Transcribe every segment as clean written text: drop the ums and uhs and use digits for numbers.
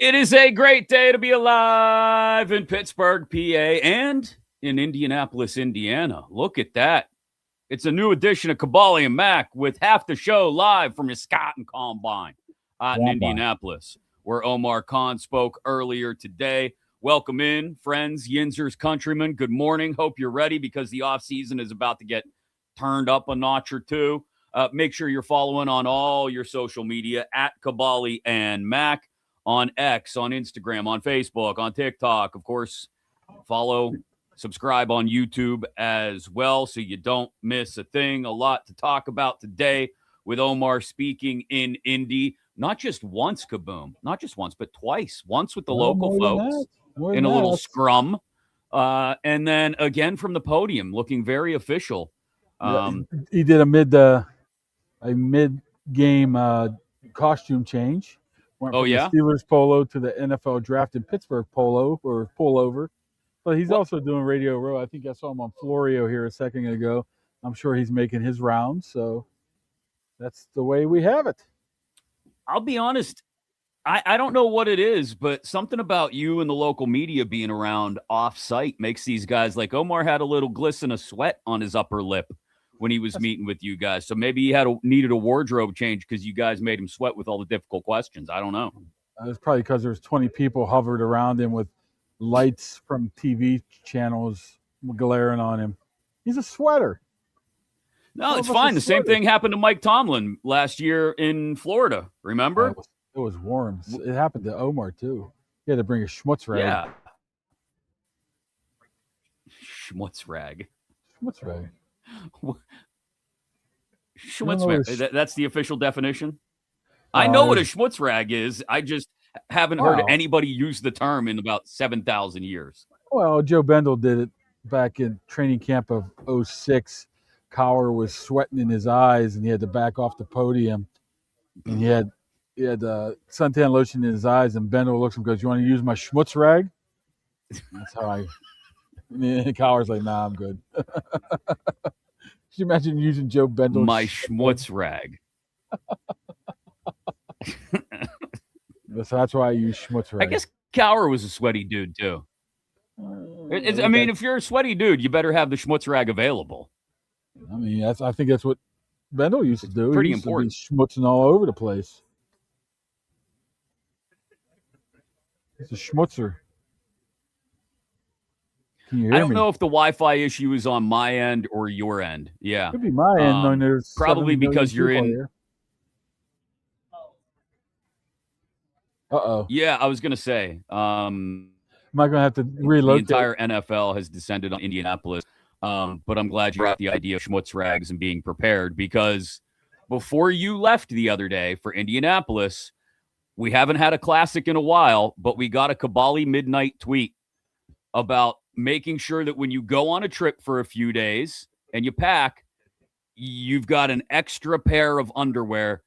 It is a great day to be alive in Pittsburgh, PA, and in Indianapolis, Indiana. Look at that. It's a new edition of Kaboly+Mack with half the show live from your Scott and Combine in Indianapolis, where Omar Khan spoke earlier today. Welcome in, friends, Yinzers, countrymen. Good morning. Hope you're ready because the offseason is about to get turned up a notch or two. Make sure you're following on all your social media at Kaboly+Mack. On X, on Instagram, on Facebook, on TikTok. Of course, follow, subscribe on YouTube as well so you don't miss a thing. A lot to talk about today with Omar speaking in Indy. Not just once, Kaboom. Not just once, but twice. Once with the local folks in a little scrum. And then again from the podium, looking very official. He did a mid-game costume change. Went from the Steelers polo to the NFL draft in Pittsburgh polo or pullover. But he's also doing Radio Row. I think I saw him on Florio here a second ago. I'm sure he's making his rounds. So that's the way we have it. I'll be honest. I don't know what it is, but something about you and the local media being around off-site makes these guys like Omar had a little glisten of sweat on his upper lip when he was meeting with you guys. So maybe he needed a wardrobe change because you guys made him sweat with all the difficult questions. I don't know. It's probably because there's 20 people hovered around him with lights from TV channels glaring on him. He's a sweater. No, it's fine. The same thing happened to Mike Tomlin last year in Florida. Remember? It was warm. It happened to Omar, too. He had to bring a schmutz rag. Yeah. Schmutz rag. Schmutz rag. Schmutz rag. That's the official definition? I know what a schmutz rag is. I just haven't heard anybody use the term in about 7,000 years. Well, Joe Bendel did it back in training camp of 06. Cowher was sweating in his eyes, and he had to back off the podium. And he had suntan lotion in his eyes, and Bendel looks at him and goes, "You want to use my schmutz rag?" That's how I... And Cowher's like, "Nah, I'm good." Could you imagine using Joe Bendel? My schmutz rag. So that's why I use schmutz rag. I guess Cowher was a sweaty dude, too. I mean, if you're a sweaty dude, you better have the schmutz rag available. I mean, I think that's what Bendel used to do. Pretty he used important. To be schmutzing all over the place. He's a schmutzer. I don't know if the Wi-Fi issue is on my end or your end. Yeah. It could be my end. When there's probably because you're in. Here. Uh-oh. Yeah, I was going to say. Am I going to have to relocate? The entire NFL has descended on Indianapolis. But I'm glad you brought the idea of schmutz rags and being prepared, because before you left the other day for Indianapolis, we haven't had a classic in a while, but we got a Kaboly midnight tweet about making sure that when you go on a trip for a few days and you pack, you've got an extra pair of underwear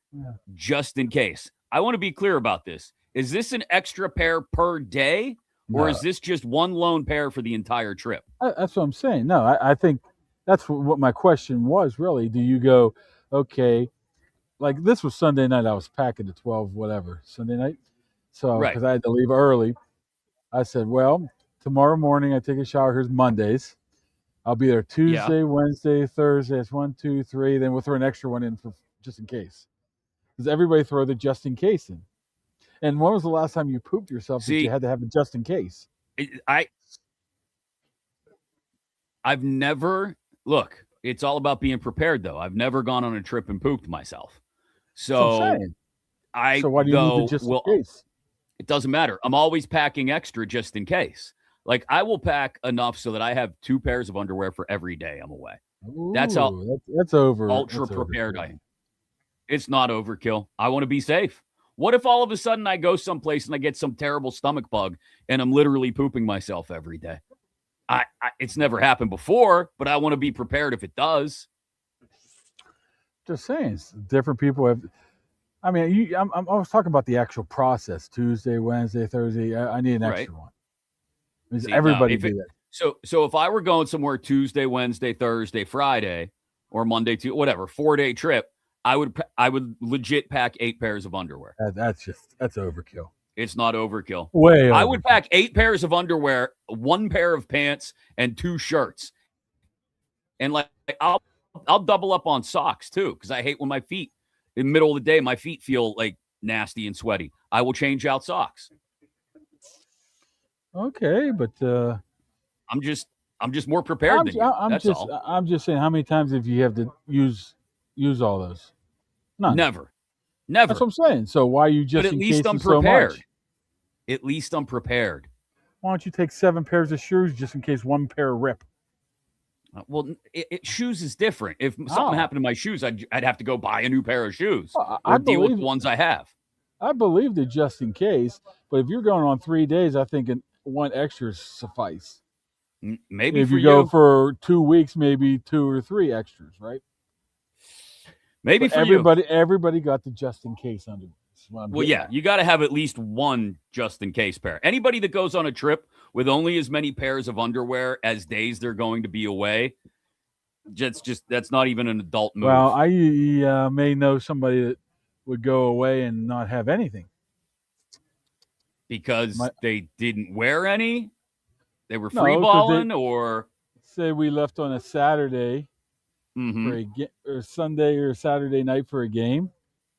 just in case. I want to be clear about this. Is this an extra pair per day, or is this just one lone pair for the entire trip? That's what I'm saying. No, I think that's what my question was, really. Do you go, okay, like this was Sunday night. I was packing at 12, whatever, Sunday night. So, because I had to leave early, I said, well, tomorrow morning I take a shower. Here's Mondays. I'll be there Tuesday, Wednesday, Thursday. That's 1, 2, 3. Then we'll throw an extra one in for just in case. Does everybody throw the just in case in? And when was the last time you pooped yourself that you had to have a just in case? I've never, look, it's all about being prepared, though. I've never gone on a trip and pooped myself. So why do you need the just in case? It doesn't matter. I'm always packing extra just in case. Like, I will pack enough so that I have 2 pairs of underwear for every day I'm away. That's how that's ultra prepared I am. It's not overkill. I want to be safe. What if all of a sudden I go someplace and I get some terrible stomach bug and I'm literally pooping myself every day? It's never happened before, but I want to be prepared if it does. Just saying, different people have. I mean, I was talking about the actual process: Tuesday, Wednesday, Thursday. I need an extra one. Everybody do that. So if I were going somewhere Tuesday, Wednesday, Thursday, Friday, or Monday, whatever, 4-day trip, I would legit pack 8 pairs of underwear. That's overkill. It's not overkill. Way I overkill. would pack 8 pairs of underwear, 1 pair of pants, and 2 shirts. And like I'll double up on socks too, because I hate when my feet in the middle of the day, my feet feel like nasty and sweaty. I will change out socks. Okay, but I'm just more prepared than you. That's all. I'm just saying, how many times have you have to use all those? None. Never. That's what I'm saying. So why are you just in case so much? At least I'm prepared. Why don't you take 7 pairs of shoes just in case one pair rip? Well, shoes is different. If something happened to my shoes, I'd have to go buy a new pair of shoes or deal with the ones I have. I believe that just in case, but if you're going on 3 days, I think one extra suffice. Maybe if you go for 2 weeks, maybe 2 or 3 extras, right? Maybe but for everybody got the just in case under. Well, yeah, you got to have at least one just in case pair. Anybody that goes on a trip with only as many pairs of underwear as days they're going to be away, that's not even an adult move. Well, I may know somebody that would go away and not have anything because they didn't wear any. They were free balling, or say we left on a Saturday for or Sunday or Saturday night for a game.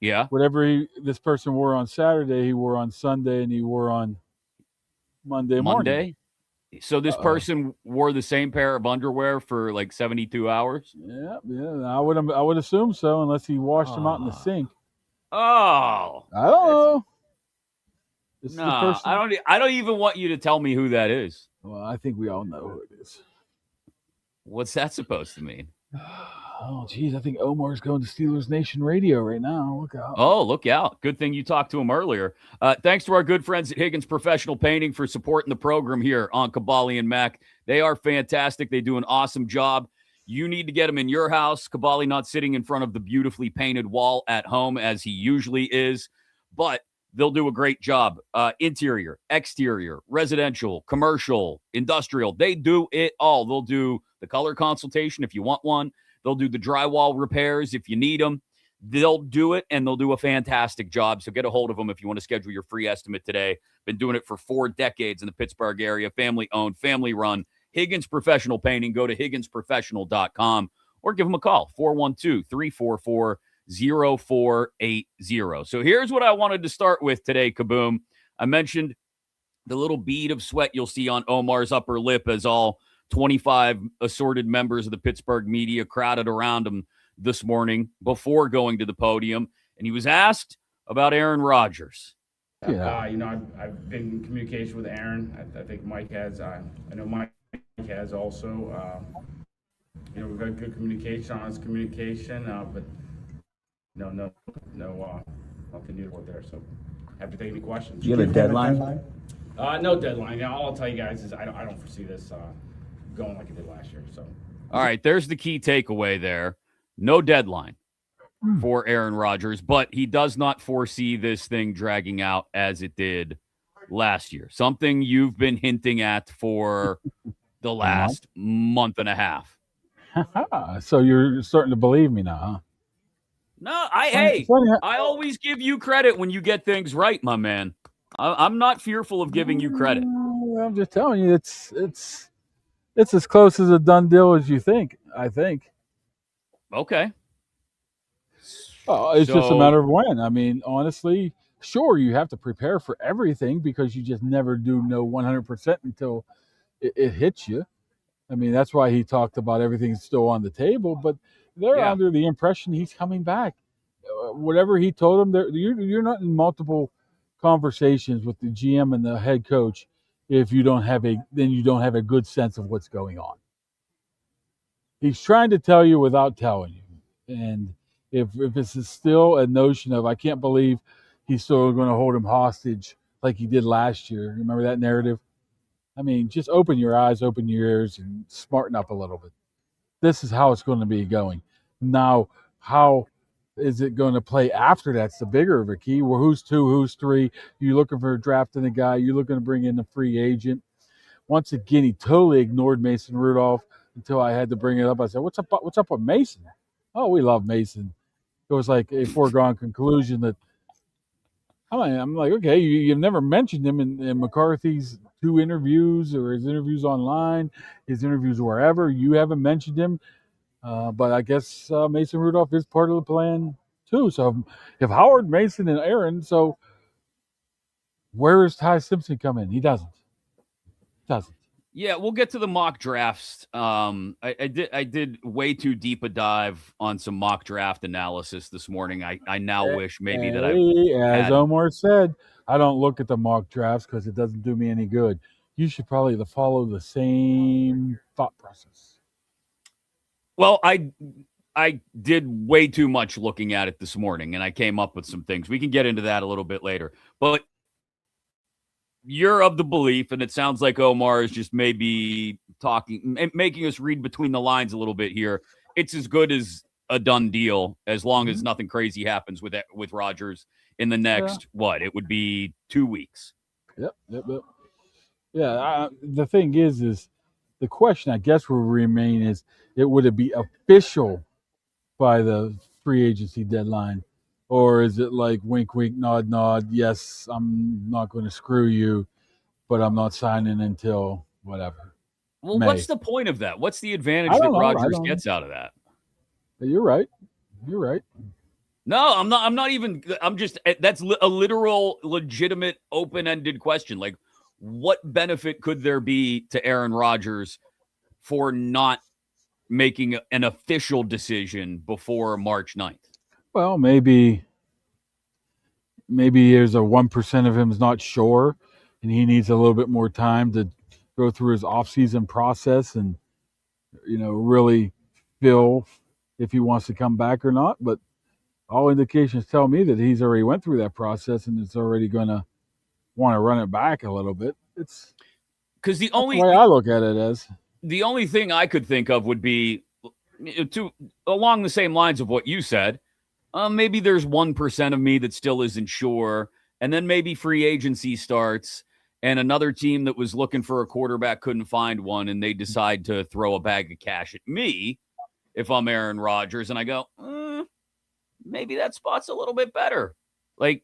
Yeah. Whatever this person wore on Saturday, he wore on Sunday, and he wore on Monday morning. So this person wore the same pair of underwear for like 72 hours? Yeah. I would assume so, unless he washed them out in the sink. Oh. I don't know. No, I don't even want you to tell me who that is. Well, I think we all know who it is. What's that supposed to mean? Oh, geez, I think Omar's going to Steelers Nation Radio right now. Look out. Oh, look out. Good thing you talked to him earlier. Thanks to our good friends at Higgins Professional Painting for supporting the program here on Kaboly+Mack. They are fantastic. They do an awesome job. You need to get them in your house. Kaboly not sitting in front of the beautifully painted wall at home as he usually is, but they'll do a great job. Interior, exterior, residential, commercial, industrial. They do it all. They'll do the color consultation if you want one. They'll do the drywall repairs if you need them. They'll do it, and they'll do a fantastic job. So get a hold of them if you want to schedule your free estimate today. Been doing it for 4 decades in the Pittsburgh area. Family-owned, family-run. Higgins Professional Painting. Go to higginsprofessional.com or give them a call, 412-344-0480. So here's what I wanted to start with today, Kaboom. I mentioned the little bead of sweat you'll see on Omar's upper lip as all 25 assorted members of the Pittsburgh media crowded around him this morning before going to the podium. And he was asked about Aaron Rodgers. Yeah. I've been in communication with Aaron. I think Mike has. I know Mike has also. We've got good communication, honest communication, but nothing new there. So happy to take any questions. Do you have a deadline? No deadline. All I'll tell you guys is I don't foresee this going like it did last year. So, all right, there's the key takeaway there. No deadline for Aaron Rodgers, but he does not foresee this thing dragging out as it did last year. Something you've been hinting at for the last month and a half. So you're starting to believe me now, huh? No, I always give you credit when you get things right, my man. I'm not fearful of giving you credit. I'm just telling you, it's as close as a done deal as you think, I think. Okay. It's just a matter of when. I mean, honestly, sure, you have to prepare for everything because you just never do know 100% until it hits you. I mean, that's why he talked about everything's still on the table, but they're under the impression he's coming back. Whatever he told them, you're not in multiple conversations with the GM and the head coach if you don't have a good sense of what's going on. He's trying to tell you without telling you. And if this is still a notion of, I can't believe he's still going to hold him hostage like he did last year. Remember that narrative? I mean, just open your eyes, open your ears, and smarten up a little bit. This is how it's going to be going. Now, how is it going to play after that's the bigger of a key. Well, who's 2, who's 3? You're looking for drafting a guy. You're looking to bring in a free agent. Once again, he totally ignored Mason Rudolph until I had to bring it up. I said, what's up with Mason? Oh, we love Mason. It was like a foregone conclusion that I'm like, okay, you've never mentioned him in McCarthy's 2 interviews or his interviews online, his interviews wherever. You haven't mentioned him. But I guess Mason Rudolph is part of the plan too. So if Howard, Mason, and Aaron, so where does Ty Simpson come in? He doesn't. Yeah, we'll get to the mock drafts. I did way too deep a dive on some mock draft analysis this morning. I now wish maybe that as Omar said, I don't look at the mock drafts because it doesn't do me any good. You should probably follow the same thought process. Well, I did way too much looking at it this morning, and I came up with some things. We can get into that a little bit later. But you're of the belief, and it sounds like Omar is just maybe making us read between the lines a little bit here. It's as good as a done deal as long as nothing crazy happens with Rodgers in the next, it would be 2 weeks. Yep. Yeah, the thing is the question I guess will remain is, would it be official by the free agency deadline? Or is it like wink, wink, nod, nod? Yes, I'm not going to screw you, but I'm not signing until whatever. Well, May. What's the point of that? What's the advantage that Rodgers gets out of that? You're right. No, I'm not even. I'm just. That's a literal, legitimate, open-ended question. Like, what benefit could there be to Aaron Rodgers for not making an official decision before March 9th? Well, maybe there's a 1% of him is not sure, and he needs a little bit more time to go through his off-season process and, really feel if he wants to come back or not. But all indications tell me that he's already went through that process and it's already going to want to run it back a little bit. It's because the way I look at it as the only thing I could think of would be along the same lines of what you said. Maybe there's 1% of me that still isn't sure. And then maybe free agency starts and another team that was looking for a quarterback couldn't find one. And they decide to throw a bag of cash at me if I'm Aaron Rodgers. And I go, maybe that spot's a little bit better. Like,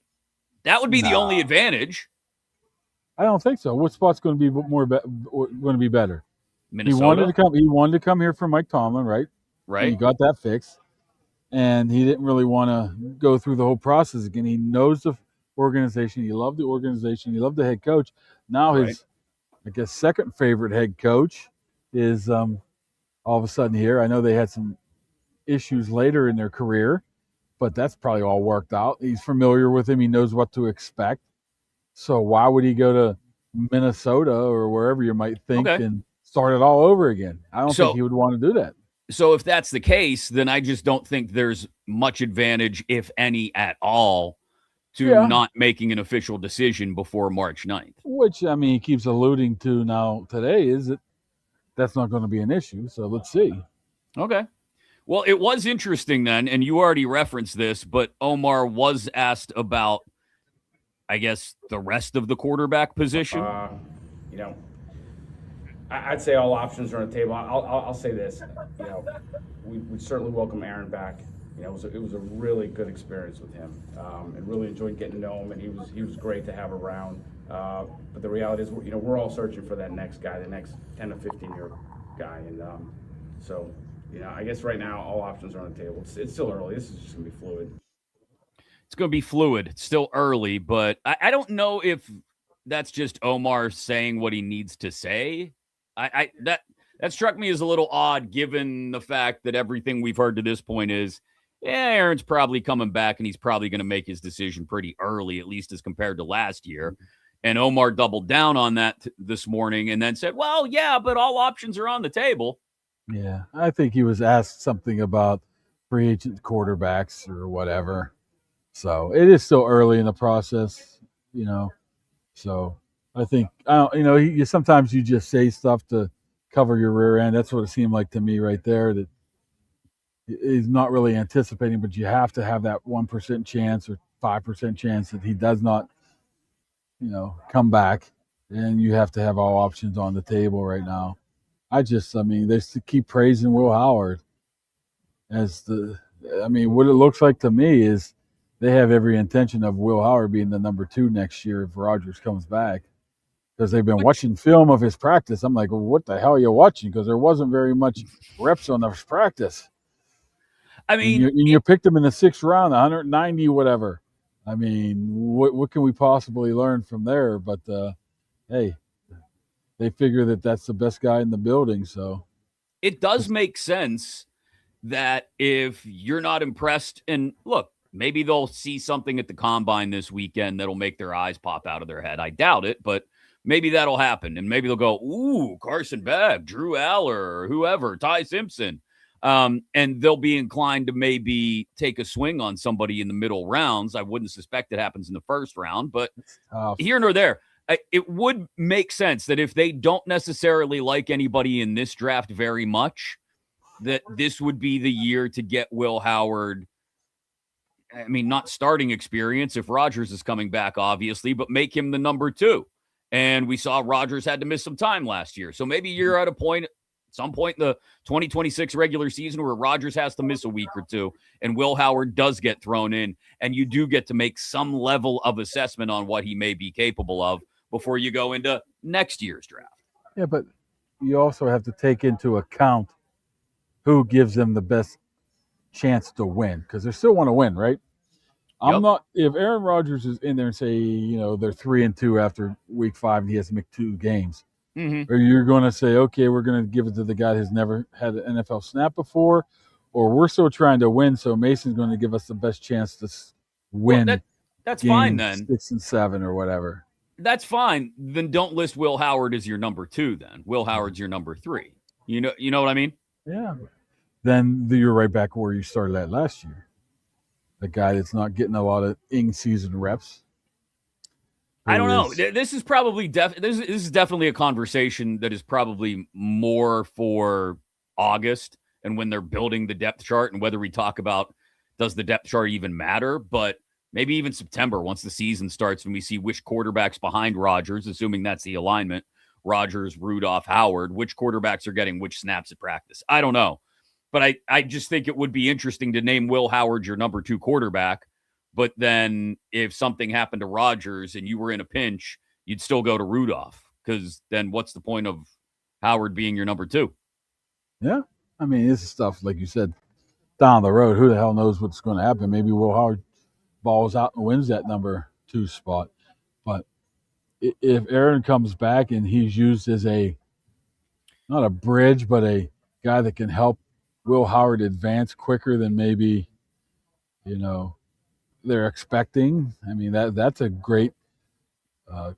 that would be the only advantage. I don't think so. What spot's going to be going to be better? Minnesota. He wanted to come here for Mike Tomlin, right? Right. And he got that fixed. And he didn't really want to go through the whole process again. He knows the organization. He loved the organization. He loved the head coach. Now his, I guess, second favorite head coach is all of a sudden here. I know they had some issues later in their career, but that's probably all worked out. He's familiar with him. He knows what to expect. So why would he go to Minnesota or wherever you might think and start it all over again? I don't think he would want to do that. So if that's the case, then I just don't think there's much advantage, if any at all, to not making an official decision before March 9th. Which, I mean, he keeps alluding to now today is that that's not going to be an issue. So let's see. Okay. Well, it was interesting then, and you already referenced this, but Omar was asked about, I guess, the rest of the quarterback position. I'd say all options are on the table. I'll say this, we certainly welcome Aaron back. It was a really good experience with him, and really enjoyed getting to know him. And he was great to have around. But the reality is, we're all searching for that next guy, the next 10 to 15-year guy. And so, I guess right now all options are on the table. It's still early. This is just gonna be fluid. It's gonna be fluid. It's still early, but I don't know if that's just Omar saying what he needs to say. That struck me as a little odd, given the fact that everything we've heard to this point is, Aaron's probably coming back and he's probably going to make his decision pretty early, at least as compared to last year. And Omar doubled down on that this morning and then said, well, yeah, but all options are on the table. Yeah, I think he was asked something about free agent quarterbacks or whatever. So it is still early in the process, So I think sometimes you just say stuff to cover your rear end. That's what it seemed like to me right there. That he's not really anticipating, but you have to have that 1% chance or 5% chance that he does not, come back, and you have to have all options on the table right now. They keep praising Will Howard what it looks like to me is they have every intention of Will Howard being the number 2 next year if Rodgers comes back, because they've been watching film of his practice. I'm like, well, what the hell are you watching? Because there wasn't very much reps on his practice. I mean, and you picked him in the 6th round, 190, whatever. I mean, what can we possibly learn from there? But hey, they figure that that's the best guy in the building. So it does make sense that if you're not impressed, and look, maybe they'll see something at the combine this weekend that'll make their eyes pop out of their head. I doubt it, but maybe that'll happen. And maybe they'll go, ooh, Carson Beck, Drew Aller, or whoever, Ty Simpson. And they'll be inclined to maybe take a swing on somebody in the middle rounds. I wouldn't suspect it happens in the 1st round, but here nor there. It would make sense that if they don't necessarily like anybody in this draft very much, that this would be the year to get Will Howard. I mean, not starting experience if Rodgers is coming back, obviously, but make him the number 2. And we saw Rodgers had to miss some time last year. So maybe you're at some point in the 2026 regular season where Rodgers has to miss a week or 2 and Will Howard does get thrown in, and you do get to make some level of assessment on what he may be capable of before you go into next year's draft. Yeah, but you also have to take into account who gives them the best chance to win, because they still want to win, right? I'm not. If Aaron Rodgers is in there and say, they're 3-2 after week 5 and he has to make 2 games, or you're going to say, okay, we're going to give it to the guy who's never had an NFL snap before, or we're still trying to win, so Mason's going to give us the best chance to win. Well, that's fine then. 6 and 7 or whatever. That's fine. Then don't list Will Howard as your number 2 then. Will Howard's your number 3. You know what I mean? Yeah. Then you're right back where you started at last year. The guy that's not getting a lot of in-season reps. I don't know. This is probably this is definitely a conversation that is probably more for August and when they're building the depth chart, and whether we talk about does the depth chart even matter, but maybe even September once the season starts and we see which quarterbacks behind Rodgers, assuming that's the alignment, Rodgers, Rudolph, Howard, which quarterbacks are getting which snaps at practice. I don't know. But I just think it would be interesting to name Will Howard your number 2 quarterback. But then if something happened to Rodgers and you were in a pinch, you'd still go to Rudolph, because then what's the point of Howard being your number 2? Yeah. I mean, this is stuff, like you said, down the road. Who the hell knows what's going to happen? Maybe Will Howard balls out and wins that number 2 spot. But if Aaron comes back and he's used as not a bridge, but a guy that can help Will Howard advance quicker than maybe, they're expecting. I mean, that's a great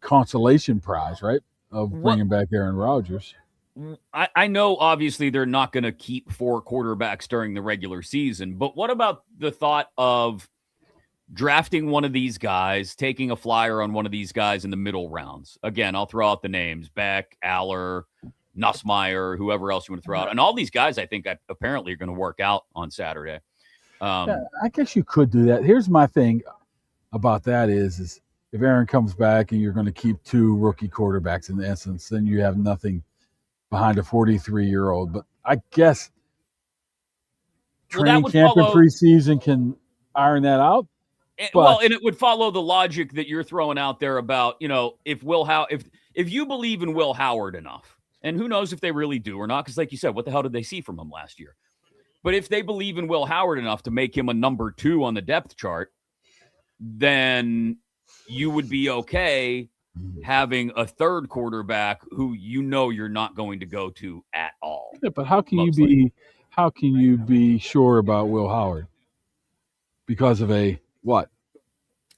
consolation prize, right, of bringing back Aaron Rodgers. I know, obviously, they're not going to keep 4 quarterbacks during the regular season, but what about the thought of drafting one of these guys, taking a flyer on one of these guys in the middle rounds? Again, I'll throw out the names: Beck, Aller, Nussmeier, whoever else you want to throw out. And all these guys, I think, apparently are going to work out on Saturday. Yeah, I guess you could do that. Here's my thing about that is if Aaron comes back and you're going to keep 2 rookie quarterbacks in essence, then you have nothing behind a 43-year-old. But I guess training camp and preseason can iron that out. And it would follow the logic that you're throwing out there about, if you believe in Will Howard enough, and who knows if they really do or not, because like you said, what the hell did they see from him last year? But if they believe in Will Howard enough to make him a number 2 on the depth chart, then you would be okay having a 3rd quarterback who you're not going to go to at all. Yeah, but how can you be sure about Will Howard? Because of what?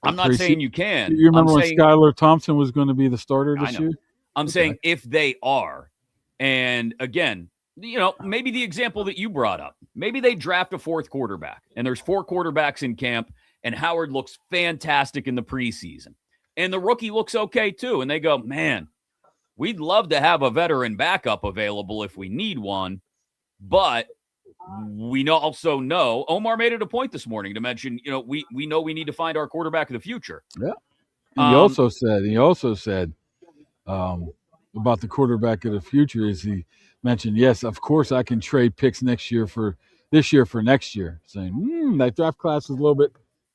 I'm not saying you can. You remember when Skylar Thompson was going to be the starter this year? I'm saying if they are. And again, maybe the example that you brought up, maybe they draft a 4th quarterback and there's 4 quarterbacks in camp and Howard looks fantastic in the preseason and the rookie looks okay too. And they go, man, we'd love to have a veteran backup available if we need one. But we also know Omar made it a point this morning to mention, we know we need to find our quarterback of the future. Yeah. He also said about the quarterback of the future is he mentioned, yes, of course I can trade picks this year for next year, saying that draft class is a little bit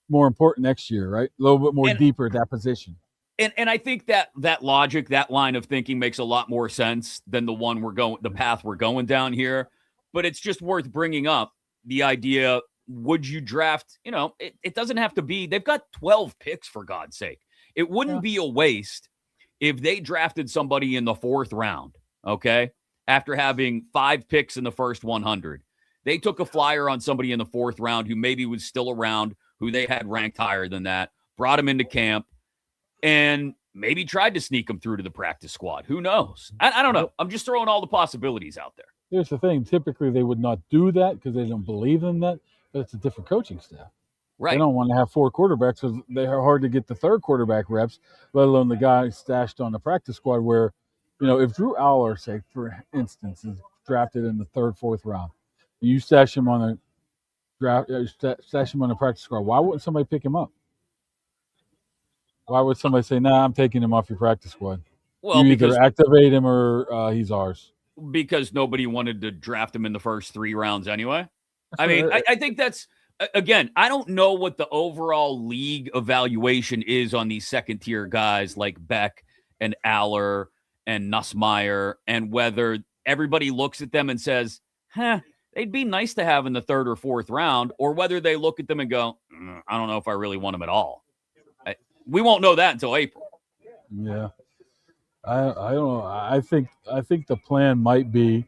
more important next year, right? A little bit more deeper at that position. And I think that logic, that line of thinking makes a lot more sense than the path we're going down here. But it's just worth bringing up the idea, would you draft, it doesn't have to be, they've got 12 picks for God's sake. It wouldn't be a waste if they drafted somebody in the 4th round, okay? After having 5 picks in the first 100. They took a flyer on somebody in the 4th round who maybe was still around, who they had ranked higher than that, brought him into camp, and maybe tried to sneak him through to the practice squad. Who knows? I don't know. I'm just throwing all the possibilities out there. Here's the thing. Typically, they would not do that because they don't believe in that, but it's a different coaching staff. Right. They don't want to have 4 quarterbacks because they are hard to get the 3rd quarterback reps, let alone the guy stashed on the practice squad where, if Drew Aller, say, for instance, is drafted in the 3rd, 4th round, you stash him on a practice squad, why wouldn't somebody pick him up? Why would somebody say, "Nah, I'm taking him off your practice squad"? Well, you either activate him or he's ours. Because nobody wanted to draft him in the first 3 rounds anyway. I think that's, again, I don't know what the overall league evaluation is on these second-tier guys like Beck and Aller and Nussmeier, and whether everybody looks at them and says, they'd be nice to have in the 3rd or 4th round, or whether they look at them and go, I don't know if I really want them at all. We won't know that until April. Yeah. I don't know. I think the plan might be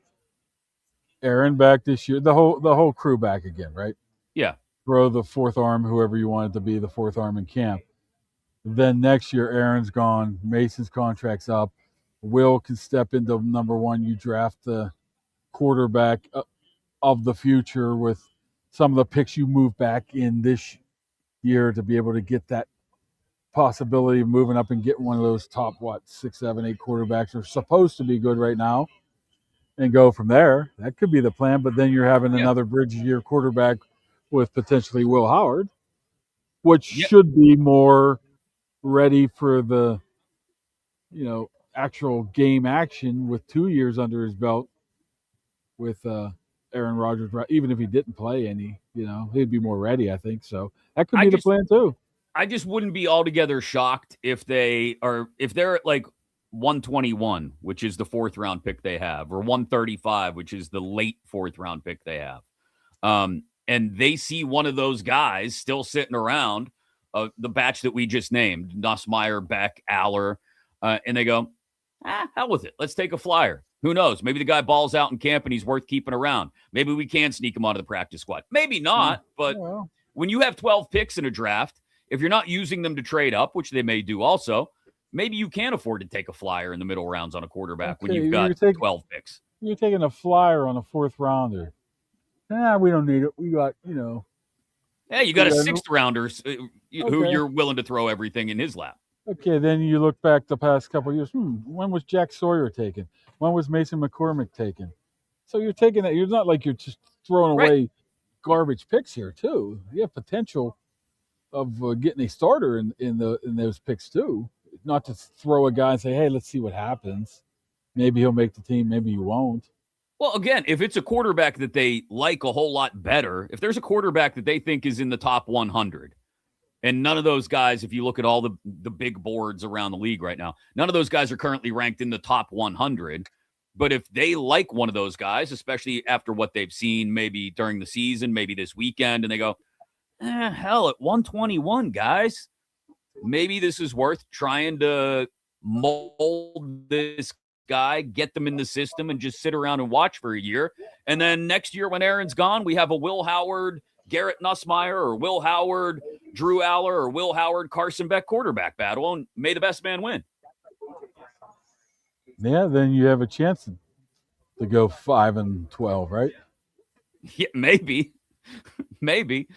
Aaron back this year, the whole crew back again, right? Yeah. Throw the 4th arm, whoever you want it to be, the 4th arm in camp. Then next year, Aaron's gone. Mason's contract's up. Will can step into number 1. You draft the quarterback of the future with some of the picks you move back in this year to be able to get that possibility of moving up and getting one of those top 6, 7, 8 quarterbacks are supposed to be good right now, and go from there. That could be the plan. But then you're having another bridge year quarterback with potentially Will Howard, which should be more ready for the actual game action with 2 years under his belt with Aaron Rodgers. Even if he didn't play any, he'd be more ready, I think. So that could be the plan too. I just wouldn't be altogether shocked if they're at like 121, which is the 4th round pick they have, or 135, which is the late 4th round pick they have. And they see one of those guys still sitting around, the batch that we just named, Nussmeier, Beck, Aller, and they go, hell with it. Let's take a flyer. Who knows? Maybe the guy balls out in camp and he's worth keeping around. Maybe we can sneak him onto the practice squad. Maybe not, but when you have 12 picks in a draft, if you're not using them to trade up, which they may do also, maybe you can afford to take a flyer in the middle rounds on a quarterback when you've got 12 picks. You're taking a flyer on a 4th rounder. We don't need it. We got, Yeah, you got a 6th rounder who you're willing to throw everything in his lap. Okay, then you look back the past couple of years. When was Jack Sawyer taken? When was Mason McCormick taken? So you're taking that. You're not like you're just throwing away garbage picks here, too. You have potential of getting a starter in those picks too, not to throw a guy and say, "Hey, let's see what happens. Maybe he'll make the team, maybe you won't." Well, again, if it's a quarterback that they like a whole lot better, if there's a quarterback that they think is in the top 100, and none of those guys, if you look at all the big boards around the league right now, none of those guys are currently ranked in the top 100. But if they like one of those guys, especially after what they've seen, maybe during the season, maybe this weekend, and they go, hell, at 121, guys, maybe this is worth trying to mold this guy, get them in the system, and just sit around and watch for a year. And then next year when Aaron's gone, we have a Will Howard, Garrett Nussmeier, or Will Howard, Drew Aller, or Will Howard, Carson Beck quarterback battle, and may the best man win. Yeah, then you have a chance to go 5-12, right? Yeah, maybe. Maybe.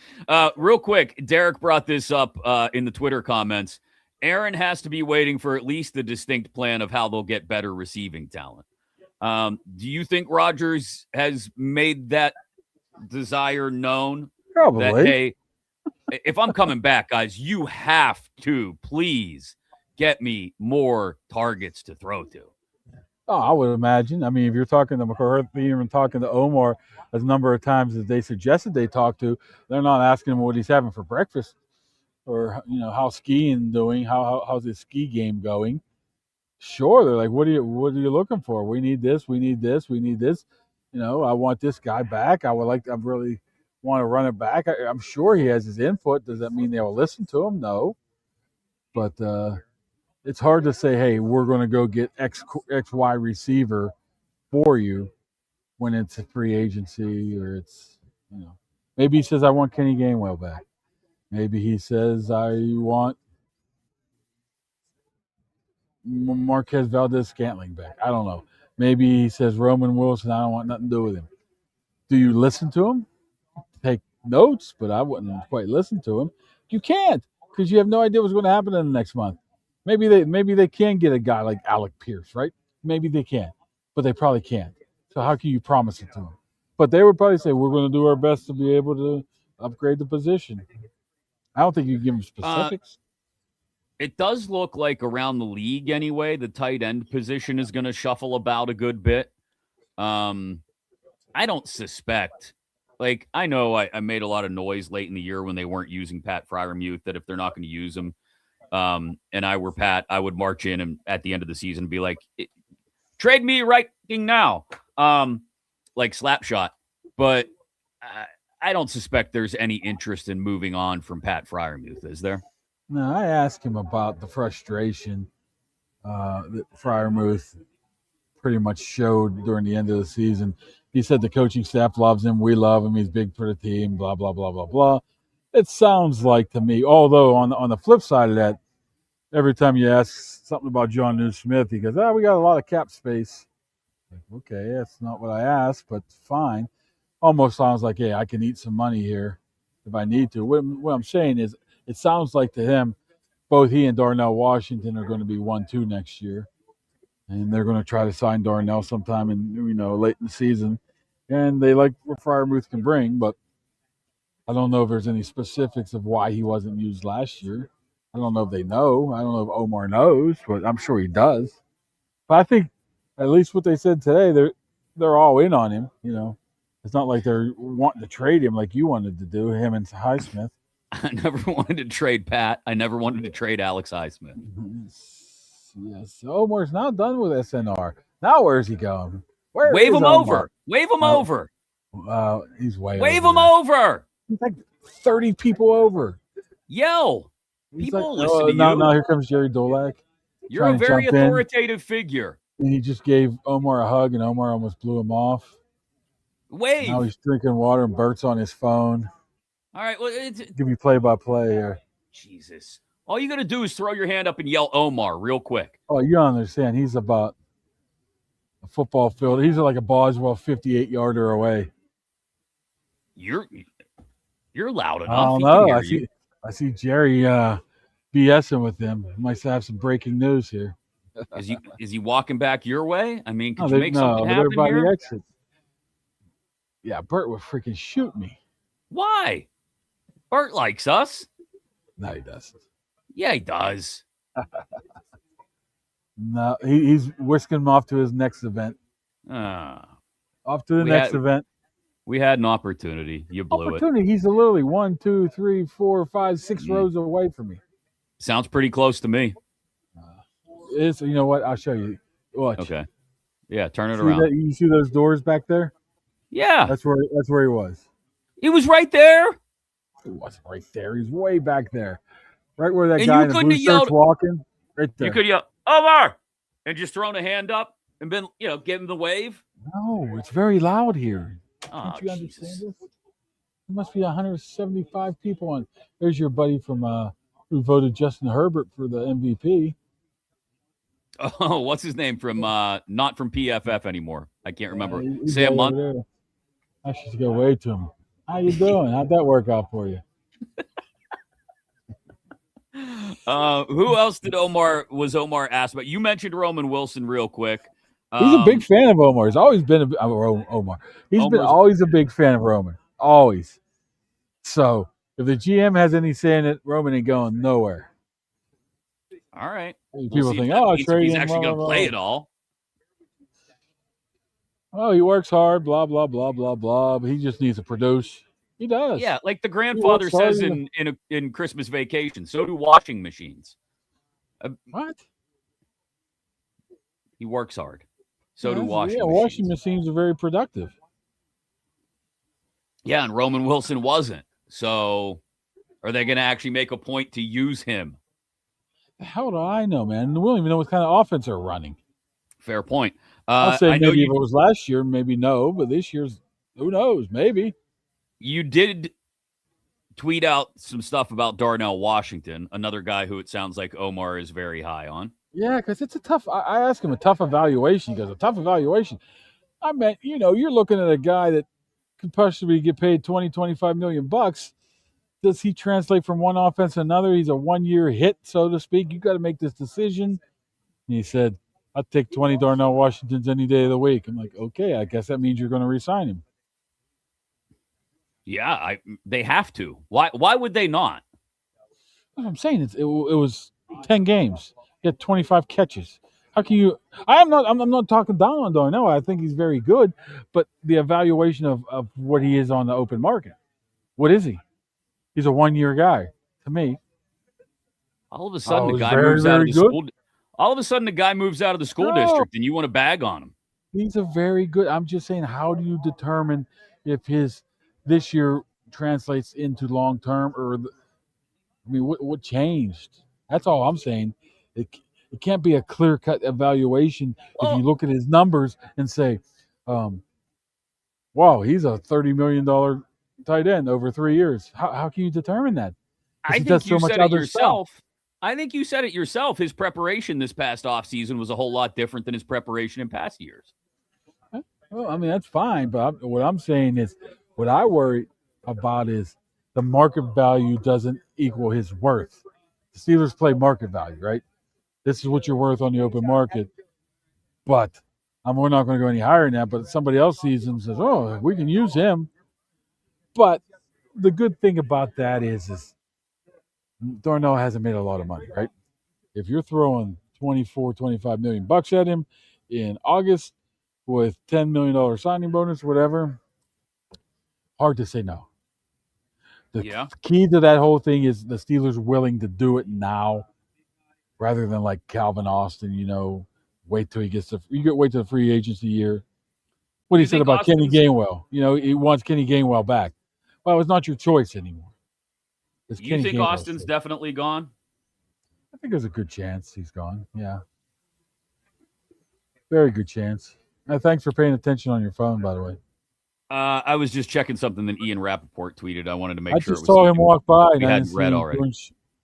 Real quick, Derek brought this up in the Twitter comments. Aaron has to be waiting for at least the distinct plan of how they'll get better receiving talent. Do you think Rodgers has made that desire known? Probably. That, hey, if I'm coming back, guys, you have to please get me more targets to throw to. Oh, I would imagine. I mean, if you're talking to McCarthy, even talking to Omar as number of times as they suggested they talk to, they're not asking him what he's having for breakfast. or how's skiing doing? How's his ski game going? Sure, they're like, what are you looking for? We need this, we need this, we need this. I want this guy back. I really want to run it back. I'm sure he has his input. Does that mean they will listen to him? No, but it's hard to say, hey, we're going to go get XY receiver for you when it's a free agency, or it's maybe he says I want Kenny Gainwell back. Maybe he says I want Marquez Valdez-Scantling back. I don't know. Maybe he says Roman Wilson, I don't want nothing to do with him. Do you listen to him? Take notes, but I wouldn't quite listen to him. You can't, because you have no idea what's going to happen in the next month. Maybe they can get a guy like Alec Pierce, right? Maybe they can, but they probably can't. So how can you promise it to them? But they would probably say, we're going to do our best to be able to upgrade the position. I don't think you give them specifics. It does look like around the league anyway, the tight end position is going to shuffle about a good bit. I don't suspect. Like, I know I made a lot of noise late in the year when they weren't using Pat Freiermuth, that if they're not going to use him, and I were Pat, I would march in and at the end of the season be like, trade me right now, like Slapshot. But I don't suspect there's any interest in moving on from Pat Freiermuth, is there? No, I asked him about the frustration that Freiermuth pretty much showed during the end of the season. He said the coaching staff loves him. We love him. He's big for the team, blah, blah, blah, blah, blah. It sounds like to me, although on the flip side of that, every time you ask something about John Smith, he goes, we got a lot of cap space. Like, okay, that's not what I asked, but fine. Almost sounds like, hey, I can eat some money here if I need to. What I'm saying is, it sounds like to him, both he and Darnell Washington are going to be 1-2 next year. And they're going to try to sign Darnell sometime late in the season. And they like what Freiermuth can bring, but I don't know if there's any specifics of why he wasn't used last year. I don't know if they know. I don't know if Omar knows, but I'm sure he does. But I think at least what they said today, they're all in on him. It's not like they're wanting to trade him like you wanted to do, him and Highsmith. I never wanted to trade Pat. I never wanted to trade Alex Highsmith. Yes. Omar's not done with SNR. Now where's he going? Wave him over. Wave him over. He's way Wave over him there. Over. He's like 30 people over. Yell. People listen to you. Now here comes Jerry Dolak. You're a very authoritative figure. And he just gave Omar a hug, and Omar almost blew him off. Wave. Now he's drinking water, and Bert's on his phone. All right. Well, give me play-by-play here. Jesus. All you got to do is throw your hand up and yell Omar real quick. Oh, you don't understand. He's about a football field. He's like a Boswell 58-yarder away. You're loud enough. I don't know. I see Jerry BSing with him. Might have some breaking news here. Is he walking back your way? I mean, could you make something happen by here? The exit. Yeah, Bert would freaking shoot me. Why? Bert likes us. No, he doesn't. Yeah, he does. No, he's whisking him off to his next event. Off to the next event. We had an opportunity. You blew it. He's literally 1, 2, 3, 4, 5, 6 rows away from me. Sounds pretty close to me. You know what? I'll show you. Watch. Okay. Yeah, turn it around. You see those doors back there? Yeah. That's where he was. He was right there. He wasn't right there. He's way back there. Right where that guy in the blue shirt's walking. Right there. You could yell, Omar! And just thrown a hand up and been, give him the wave. No, it's very loud here. Don't you understand this? There must be 175 people on. There's your buddy from who voted Justin Herbert for the MVP. Oh, what's his name from not from PFF anymore? I can't remember. Sam Munt. I should go wave to him. How you doing? How'd that work out for you? Who else was Omar asked about? You mentioned Roman Wilson real quick. He's a big fan of Omar. He's always been Omar. He's been always a big fan of Roman. Always. So if the GM has any say in it, Roman ain't going nowhere. All right. People think, trade he's actually going to play it all. Oh, he works hard, blah, blah, blah, blah, blah. But he just needs to produce. He does. Yeah, like the grandfather says in Christmas Vacation. So do washing machines. What? He works hard. So do washing machines. Washing machines are very productive. Yeah, and Roman Wilson wasn't. So are they going to actually make a point to use him? How do I know, man? We don't even know what kind of offense they're running. Fair point. I'll say maybe if it was last year, maybe no, but this year's, who knows? Maybe. You did tweet out some stuff about Darnell Washington, another guy who it sounds like Omar is very high on. Yeah, because it's a tough. I asked him a tough evaluation. He goes, a tough evaluation. I meant, you're looking at a guy that could possibly get paid 20, 25 million bucks. Does he translate from one offense to another? He's a 1-year hit, so to speak. You got to make this decision. And he said, I'd take 20 Darnell Washingtons any day of the week. I'm like, okay, I guess that means you're going to re-sign him. Yeah, they have to. Why would they not? What I'm saying is it was 10 games. He had 25 catches. How can you? I'm not talking down on Darnell. I think he's very good, but the evaluation of what he is on the open market. What is he? He's a 1-year guy to me. All of a sudden, the guy moves out of the school. All of a sudden, the guy moves out of the school district, and you want to bag on him. He's a very good. I'm just saying, how do you determine if this year translates into long term, or what changed? That's all I'm saying. It can't be a clear cut evaluation if you look at his numbers and say, "Wow, he's a $30 million tight end over 3 years." How can you determine that? I think you said it yourself. I think you said it yourself. His preparation this past offseason was a whole lot different than his preparation in past years. Well, I mean, that's fine. But what I'm saying is, what I worry about is the market value doesn't equal his worth. The Steelers play market value, right? This is what you're worth on the open market. But we're not going to go any higher than that. But somebody else sees him and says, oh, we can use him. But the good thing about that is Darnell hasn't made a lot of money, right? If you're throwing 24, 25 million bucks at him in August with $10 million signing bonus, whatever, hard to say no. The key to that whole thing is the Steelers willing to do it now rather than like Calvin Austin, wait till he gets wait till the free agency year. What he said about Kenny Gainwell. He wants Kenny Gainwell back. Well, it's not your choice anymore. You think Austin's definitely gone? I think there's a good chance he's gone. Yeah. Very good chance. Thanks for paying attention on your phone, by the way. I was just checking something that Ian Rappaport tweeted. I wanted to make sure. I just saw him walk by, and I hadn't read already.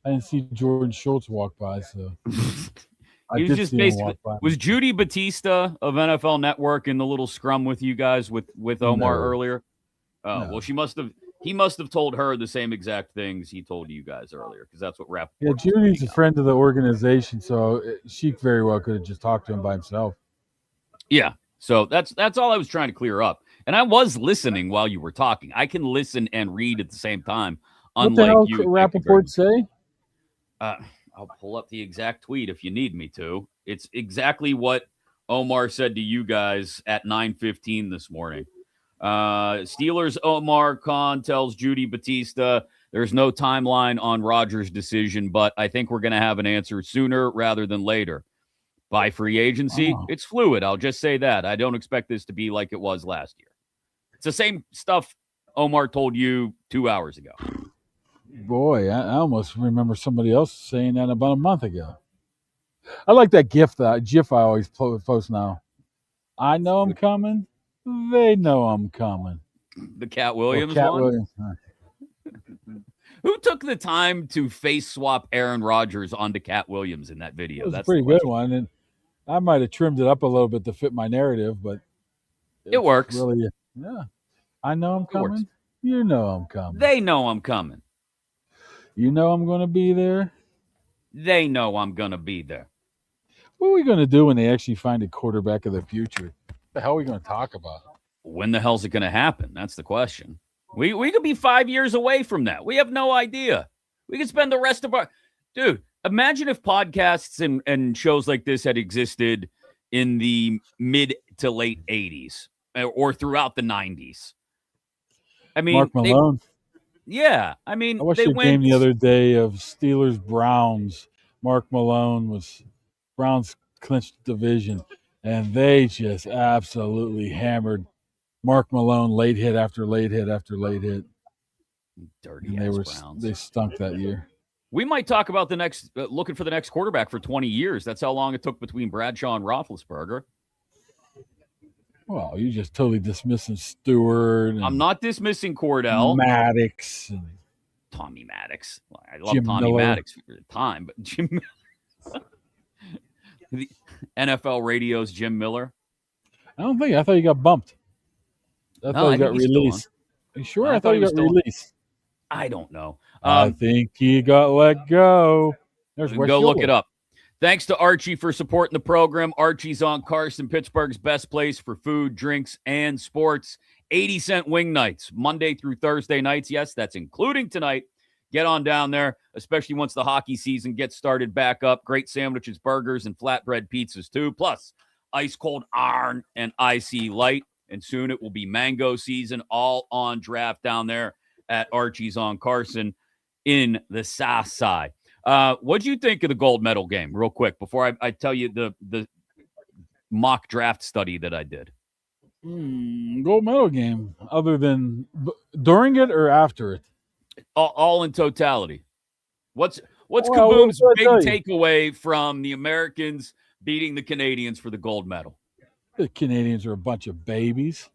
I didn't see Jordan Schultz walk by, so he was just basically. Was Judy Batista of NFL Network in the little scrum with you guys with Omar earlier? Oh, no. Well, he must have told her the same exact things he told you guys earlier, because that's what Rappaport. Yeah, Judy's a friend of the organization, so she very well could have just talked to him by himself. Yeah, so that's all I was trying to clear up. And I was listening while you were talking. I can listen and read at the same time. What the hell did Rappaport say? I'll pull up the exact tweet if you need me to. It's exactly what Omar said to you guys at 9:15 this morning. Steelers Omar Khan tells Judy Batista there's no timeline on Rodgers' decision, but I think we're going to have an answer sooner rather than later. By free agency, It's fluid. I'll just say that. I don't expect this to be like it was last year. It's the same stuff Omar told you 2 hours ago. Boy, I almost remember somebody else saying that about a month ago. I like that GIF I always post now. I know I'm coming. They know I'm coming. The Cat Williams one? Who took the time to face swap Aaron Rodgers onto Cat Williams in that video? That's a pretty good one. And I might have trimmed it up a little bit to fit my narrative, but it works. Really, yeah. I know I'm coming. You know I'm coming. They know I'm coming. You know I'm going to be there. They know I'm going to be there. What are we going to do when they actually find a quarterback of the future? What the hell are we going to talk about? When the hell's it going to happen? That's the question. We could be 5 years away from that. We have no idea. We could spend the rest of our... Dude, imagine if podcasts and shows like this had existed in the mid to late 80s or throughout the 90s. I mean, Mark Malone. Yeah, I mean, I watched they a went game the other day of Steelers Browns. Mark Malone was Browns clinched division, and they just absolutely hammered Mark Malone late hit after late hit after late hit. Dirty and Browns. They stunk that year. We might talk about the next looking for the next quarterback for 20 years. That's how long it took between Bradshaw and Roethlisberger. Well, you're just totally dismissing Stewart. I'm not dismissing Cordell. Maddox. And Tommy Maddox. I love Jim Tommy Miller. Maddox for the time, but Jim the NFL Radio's Jim Miller. I thought he got bumped. I thought he got released. Are you sure? I thought he got released. I don't know. I think he got let go. Go look it up. Thanks to Archie for supporting the program. Archie's on Carson, Pittsburgh's best place for food, drinks, and sports. 80-cent wing nights, Monday through Thursday nights. Yes, that's including tonight. Get on down there, especially once the hockey season gets started back up. Great sandwiches, burgers, and flatbread pizzas, too. Plus, ice-cold iron and icy light. And soon it will be mango season, all on draft down there at Archie's on Carson in the South Side. What'd you think of the gold medal game, real quick, before I tell you the mock draft study that I did? Gold medal game, other than during it or after it? All in totality. What's Kaboom's big takeaway from the Americans beating the Canadians for the gold medal? The Canadians are a bunch of babies.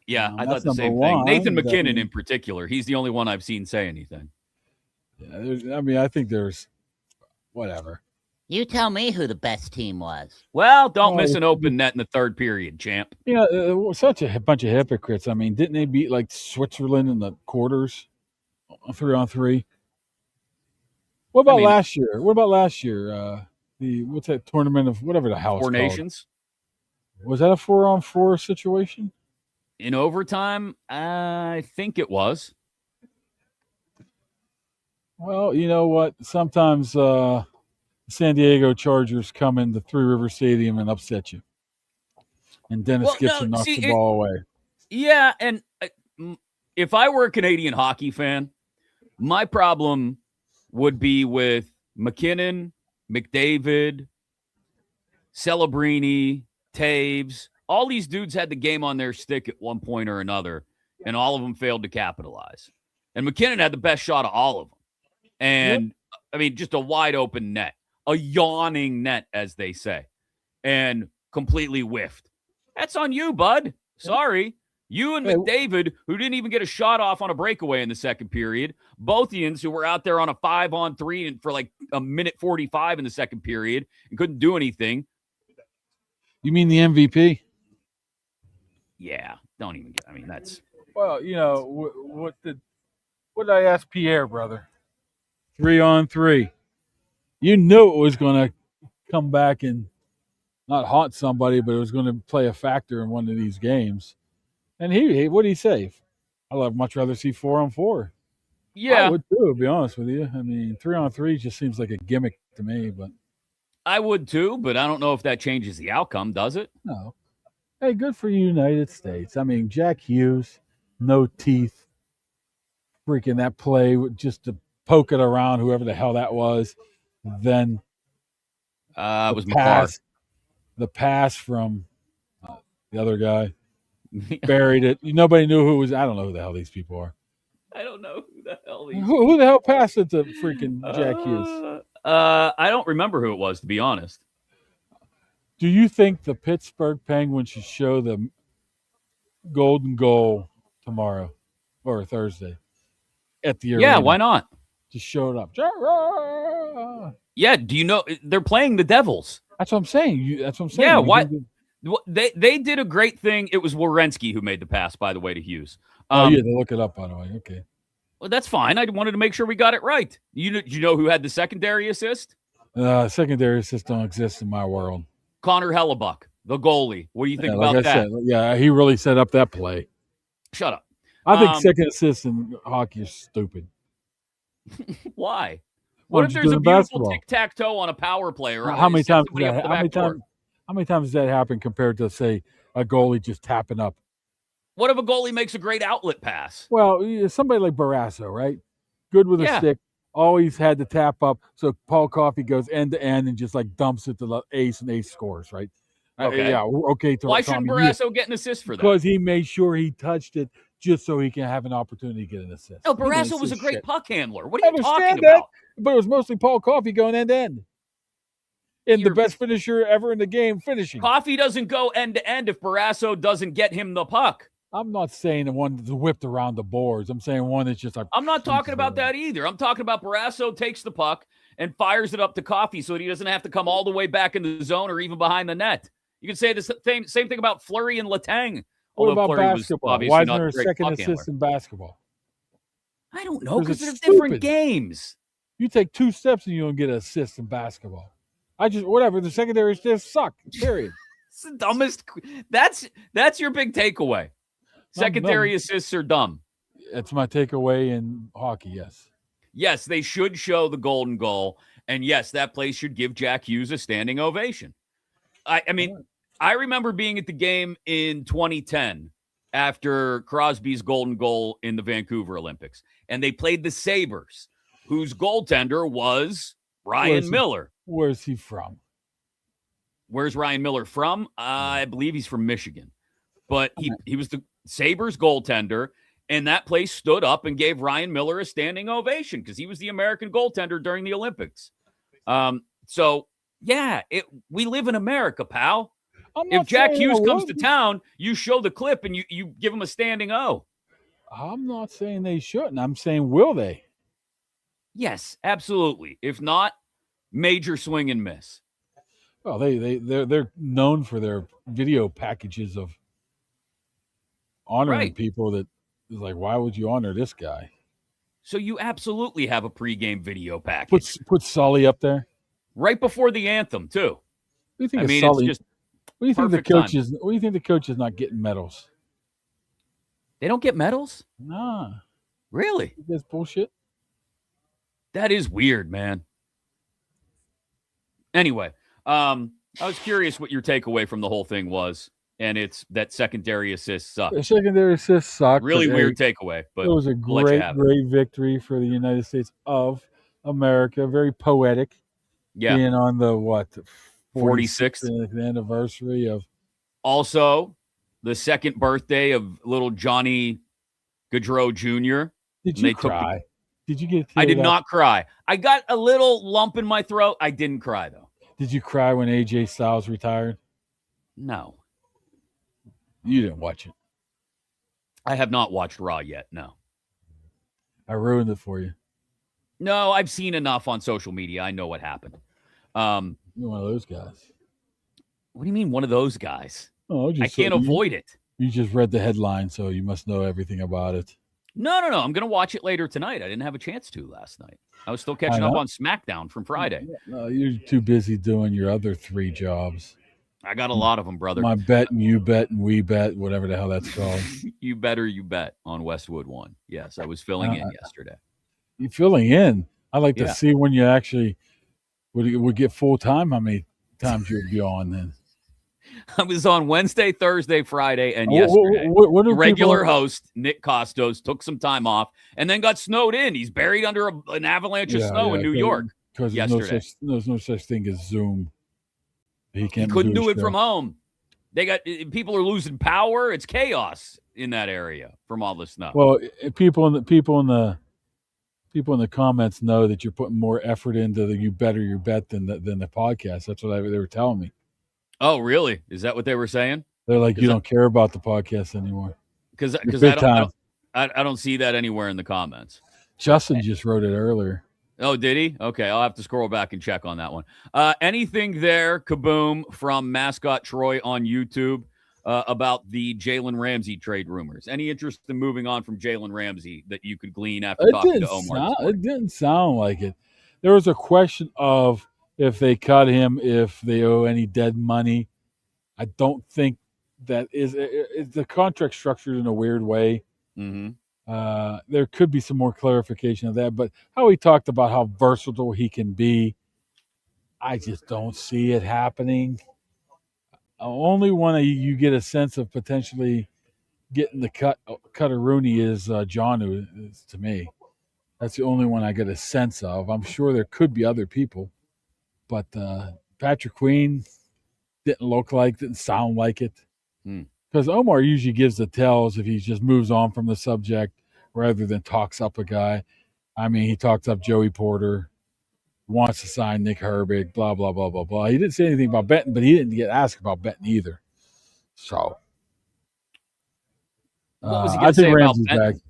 Yeah, I thought the same thing. Nathan McKinnon in particular. He's the only one I've seen say anything. Yeah, I think there's whatever. You tell me who the best team was. Well, don't miss an open net in the third period, champ. Such a bunch of hypocrites. I mean, didn't they beat like Switzerland in the quarters, 3-on-3? What about last year? What's that tournament of whatever the hell it's called? 4 Nations. Was that a 4-on-4 situation? In overtime, I think it was. Well, you know what? Sometimes San Diego Chargers come into Three River Stadium and upset you. And Dennis Gibson knocks the ball away. Yeah, and if I were a Canadian hockey fan, my problem would be with McKinnon, McDavid, Celebrini, Taves. All these dudes had the game on their stick at one point or another, and all of them failed to capitalize. And McKinnon had the best shot of all of them. And, I mean, just a wide open net, a yawning net, as they say, and completely whiffed. That's on you, bud. Sorry. You and McDavid, who didn't even get a shot off on a breakaway in the second period. Bothians, who were out there on a 5-on-3 and for like a minute 45 in the second period and couldn't do anything. You mean the MVP? Yeah, don't even get. I mean, that's. Well, what did I ask Pierre, brother? 3-on-3. You knew it was going to come back and not haunt somebody, but it was going to play a factor in one of these games. And what did he say? I'd much rather see 4-on-4. Yeah, I would too, to be honest with you. I mean, 3-on-3 just seems like a gimmick to me, but I would too, but I don't know if that changes the outcome, does it? No. Hey, good for United States. I mean, Jack Hughes, no teeth, freaking that play just to poke it around, whoever the hell that was. Then it was McCarr. The pass from the other guy buried it. Nobody knew who it was. I don't know who the hell these people are. I don't know who the hell these. Who the hell passed it to freaking Jack Hughes? I don't remember who it was, to be honest. Do you think the Pittsburgh Penguins should show the golden goal tomorrow or Thursday at the arena? Yeah, why not? Just show it up. Yeah, do you know they're playing the Devils? That's what I'm saying. Yeah, why? They did a great thing. It was Werenski who made the pass, by the way, to Hughes. They look it up, by the way. Okay. Well, that's fine. I wanted to make sure we got it right. You know who had the secondary assist? Secondary assists don't exist in my world. Connor Hellebuck, the goalie. What do you think about that? He really set up that play. Shut up. I think second assists in hockey is stupid. Why? What if there's a beautiful tic-tac-toe on a power play? Or how many times does that happen compared to, say, a goalie just tapping up? What if a goalie makes a great outlet pass? Well, somebody like Barrasso, right? Good with a stick. Always had to tap up. So Paul Coffey goes end to end and just like dumps it to the ace, and ace scores, right? Okay. Okay. Why shouldn't Barrasso get an assist for that? Because he made sure he touched it just so he can have an opportunity to get an assist. No, Barrasso was a great puck handler. What are you talking about? But it was mostly Paul Coffey going end to end. And the best finisher ever in the game finishing. Coffey doesn't go end to end if Barrasso doesn't get him the puck. I'm not saying the one that's whipped around the boards. I'm saying one that's just like. I'm not talking about that either. I'm talking about Barrasso takes the puck and fires it up to Coffey so that he doesn't have to come all the way back in the zone or even behind the net. You can say the same thing about Fleury and Letang. What about Fleury basketball? Why isn't there a second assist in basketball? I don't know, because they're different games. You take 2 steps and you don't get an assist in basketball. The secondary assists suck, period. It's the dumbest. That's your big takeaway. Secondary assists are dumb. That's my takeaway in hockey, yes. Yes, they should show the golden goal. And yes, that place should give Jack Hughes a standing ovation. I mean, I remember being at the game in 2010 after Crosby's golden goal in the Vancouver Olympics. And they played the Sabres, whose goaltender was Ryan Miller. Where's he from? Where's Ryan Miller from? I believe he's from Michigan. But he was the Sabres goaltender, and that place stood up and gave Ryan Miller a standing ovation because he was the American goaltender during the Olympics. So, yeah, we live in America, pal. If Jack Hughes comes to town, you show the clip and you give him a standing O. I'm not saying they shouldn't. I'm saying, will they? Yes, absolutely. If not, major swing and miss. Well, they're known for their video packages of honoring people that is like, why would you honor this guy? So you absolutely have a pregame video package. Put Sully up there right before the anthem too. What do you think Sully? It's just what do you think the coaches? What do you think the coach is not getting medals? They don't get medals? Nah. Really? That's bullshit. That is weird, man. Anyway, I was curious what your takeaway from the whole thing was, and it's that secondary assist sucked. The secondary assist sucked. Really weird takeaway, but it was a great victory for the United States of America. Very poetic. Yeah. Being on the 46th anniversary of. Also, the second birthday of little Johnny Gaudreau Jr. Did you cry? Did you get? I did not cry. I got a little lump in my throat. I didn't cry though. Did you cry when AJ Styles retired? No. You didn't watch it. I have not watched Raw yet. No. I ruined it for you. No, I've seen enough on social media. I know what happened. You're one of those guys. What do you mean, one of those guys? Oh, I can't avoid it. You just read the headline, so you must know everything about it. No. I'm going to watch it later tonight. I didn't have a chance to last night. I was still catching up on SmackDown from Friday. No, you're too busy doing your other 3 jobs. I got a lot of them, brother. My bet and you bet and we bet, whatever the hell that's called. You better you bet on Westwood 1. Yes, I was filling in yesterday. You filling in? I'd like to see when you actually would get full time. How many times you would be on then? I was on Wednesday, Thursday, Friday, and yesterday. The regular host, Nick Costos, took some time off and then got snowed in. He's buried under an avalanche of snow in New York yesterday. There's no such thing as Zoom. He couldn't do it from home. People are losing power. It's chaos in that area from all the snow. Well, people in the comments know that you're putting more effort into the you better your bet than the podcast. That's what they were telling me. Oh, really? Is that what they were saying? They're like, you don't care about the podcast anymore. Because I don't see that anywhere in the comments. Justin just wrote it earlier. Oh, did he? Okay, I'll have to scroll back and check on that one. Anything there, Kaboom, from Mascot Troy on YouTube about the Jalen Ramsey trade rumors? Any interest in moving on from Jalen Ramsey that you could glean after talking to Omar? It didn't sound like it. There was a question of if they cut him, if they owe any dead money. I don't think that is the contract structured in a weird way. Mm-hmm. There could be some more clarification of that, but how he talked about how versatile he can be, I just don't see it happening. Only when you get a sense of potentially getting the cut of Rooney is John is to me. That's the only one I get a sense of. I'm sure there could be other people, but Patrick Queen didn't sound like it. Because Omar usually gives the tells if he just moves on from the subject rather than talks up a guy. I mean, he talked up Joey Porter, wants to sign Nick Herbig, blah, blah, blah, blah, blah. He didn't say anything about Benton, but he didn't get asked about Benton either. So what was he going to say about Benton? Back.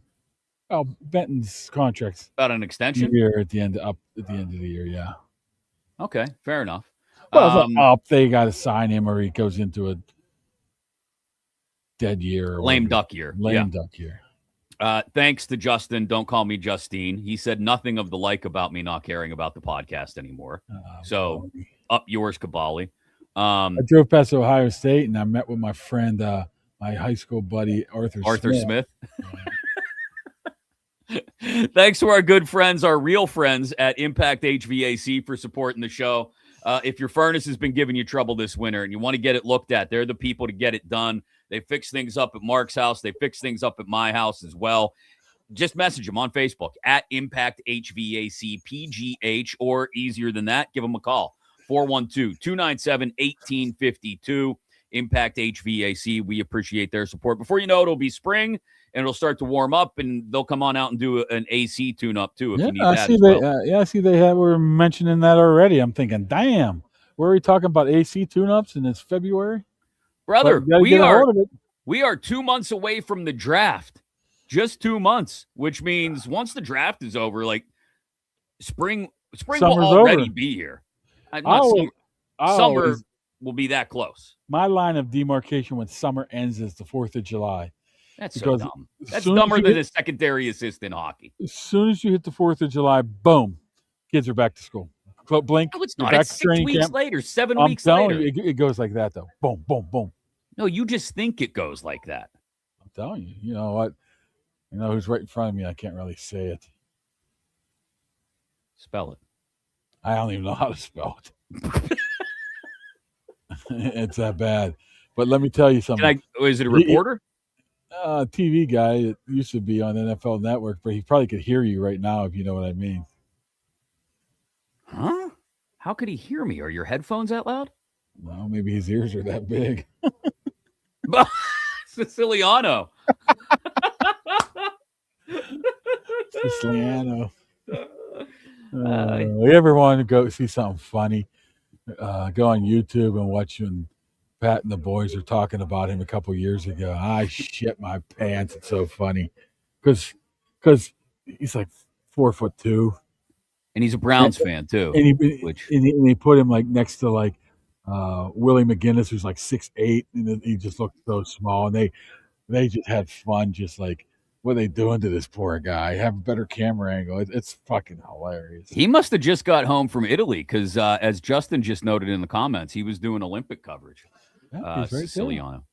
Oh, Benton's contract's about an extension at the end of the year. Yeah. Okay, fair enough. Well, it's up. They got to sign him, or he goes into a dead year, or lame duck year. Duck year. Thanks to Justin. Don't call me Justine. He said nothing of the like about me not caring about the podcast anymore. So up yours, Kaboly. I drove past Ohio State and I met with my friend, my high school buddy, Arthur Smith. Thanks to our good friends, our real friends at Impact HVAC for supporting the show. If your furnace has been giving you trouble this winter and you want to get it looked at, they're the people to get it done. They fix things up at Mark's house. They fix things up at my house as well. Just message them on Facebook at Impact HVAC PGH, or easier than that, give them a call. 412-297-1852. Impact HVAC. We appreciate their support. Before you know it, it'll be spring and it'll start to warm up, and they'll come on out and do an AC tune-up too if you need that as well. I see they were mentioning that already. I'm thinking, damn, were we talking about AC tune-ups and it's February? Brother, we are 2 months away from the draft. Just 2 months, which means once the draft is over, like spring will already be here. Summer will be that close. My line of demarcation when summer ends is the 4th of July. That's so dumb. That's dumber than a secondary assist in hockey. As soon as you hit the 4th of July, boom, kids are back to school. Blink. No, it's not. It's 6 weeks later, 7 weeks later. It goes like that, though. Boom, boom, boom. No, you just think it goes like that. I'm telling you. You know what? You know who's right in front of me? I can't really say it. Spell it. I don't even know how to spell it. It's that bad. But let me tell you something. Is it a reporter? TV guy. It used to be on NFL Network, but he probably could hear you right now if you know what I mean. Huh? How could he hear me? Are your headphones that loud? No, maybe his ears are that big. Siciliano. Siciliano. You ever want to go see something funny? Go on YouTube and watch when Pat and the boys are talking about him a couple years ago. I shit my pants. It's so funny because he's like 4'2", and he's a Browns fan too. And he put him like next to like Willie McGinnis, who's like 6'8", and he just looked so small. And they just had fun, just like, what are they doing to this poor guy? Have a better camera angle. It's fucking hilarious. He must have just got home from Italy because, as Justin just noted in the comments, he was doing Olympic coverage. Yeah, Siciliano.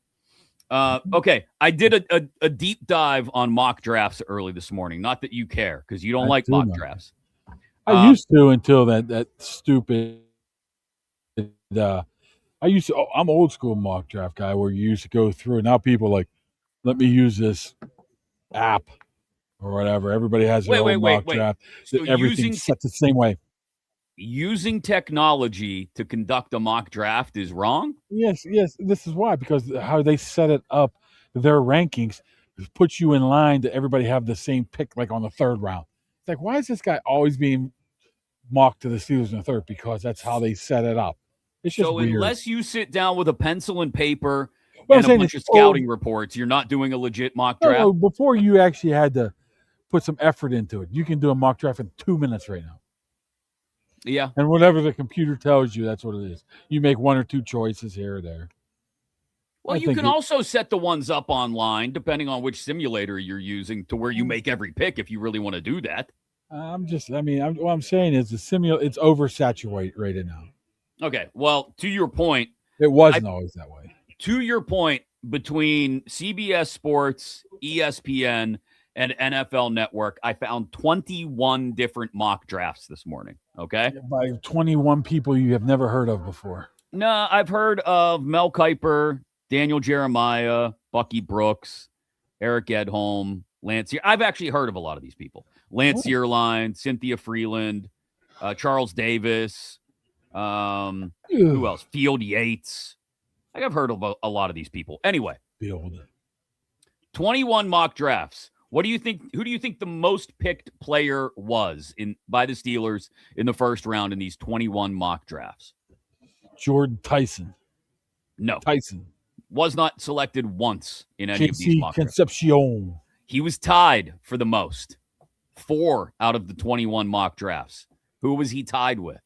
Okay, I did a deep dive on mock drafts early this morning. Not that you care, because you don't like mock drafts. I used to until that stupid. I'm old school mock draft guy where you used to go through, and now people like, let me use this app or whatever. Everybody has their own mock draft. So everything's set the same way. Using technology to conduct a mock draft is wrong? Yes. This is why, because how they set it up, their rankings puts you in line to everybody have the same pick, like on the third round. It's like, why is this guy always being mocked to the Steelers in the third? Because that's how they set it up. It's just weird. Unless you sit down with a pencil and paper and a bunch of scouting reports, you're not doing a legit mock draft. No, before you actually had to put some effort into it. You can do a mock draft in 2 minutes right now. Yeah. And whatever the computer tells you, that's what it is. You make one or two choices here or there. Well, you can also set the ones up online, depending on which simulator you're using, to where you make every pick if you really want to do that. What I'm saying is it's oversaturated now. Okay. Well, to your point. It wasn't always that way. To your point, between CBS Sports, ESPN, and NFL Network, I found 21 different mock drafts this morning. Okay. By 21 people you have never heard of before. No, I've heard of Mel Kiper, Daniel Jeremiah, Bucky Brooks, Eric Edholm, Lance. I've actually heard of a lot of these people. Lance Zierlein, Cynthia Freeland, Charles Davis. Who else? Field Yates. I've heard of a lot of these people. Anyway, 21 mock drafts. What do you think? Who do you think the most picked player was by the Steelers in the first round in these 21 mock drafts? Jordan Tyson. No. Tyson was not selected once in any of these mock drafts. Concepcion. He was tied for the most. 4 out of the 21 mock drafts. Who was he tied with?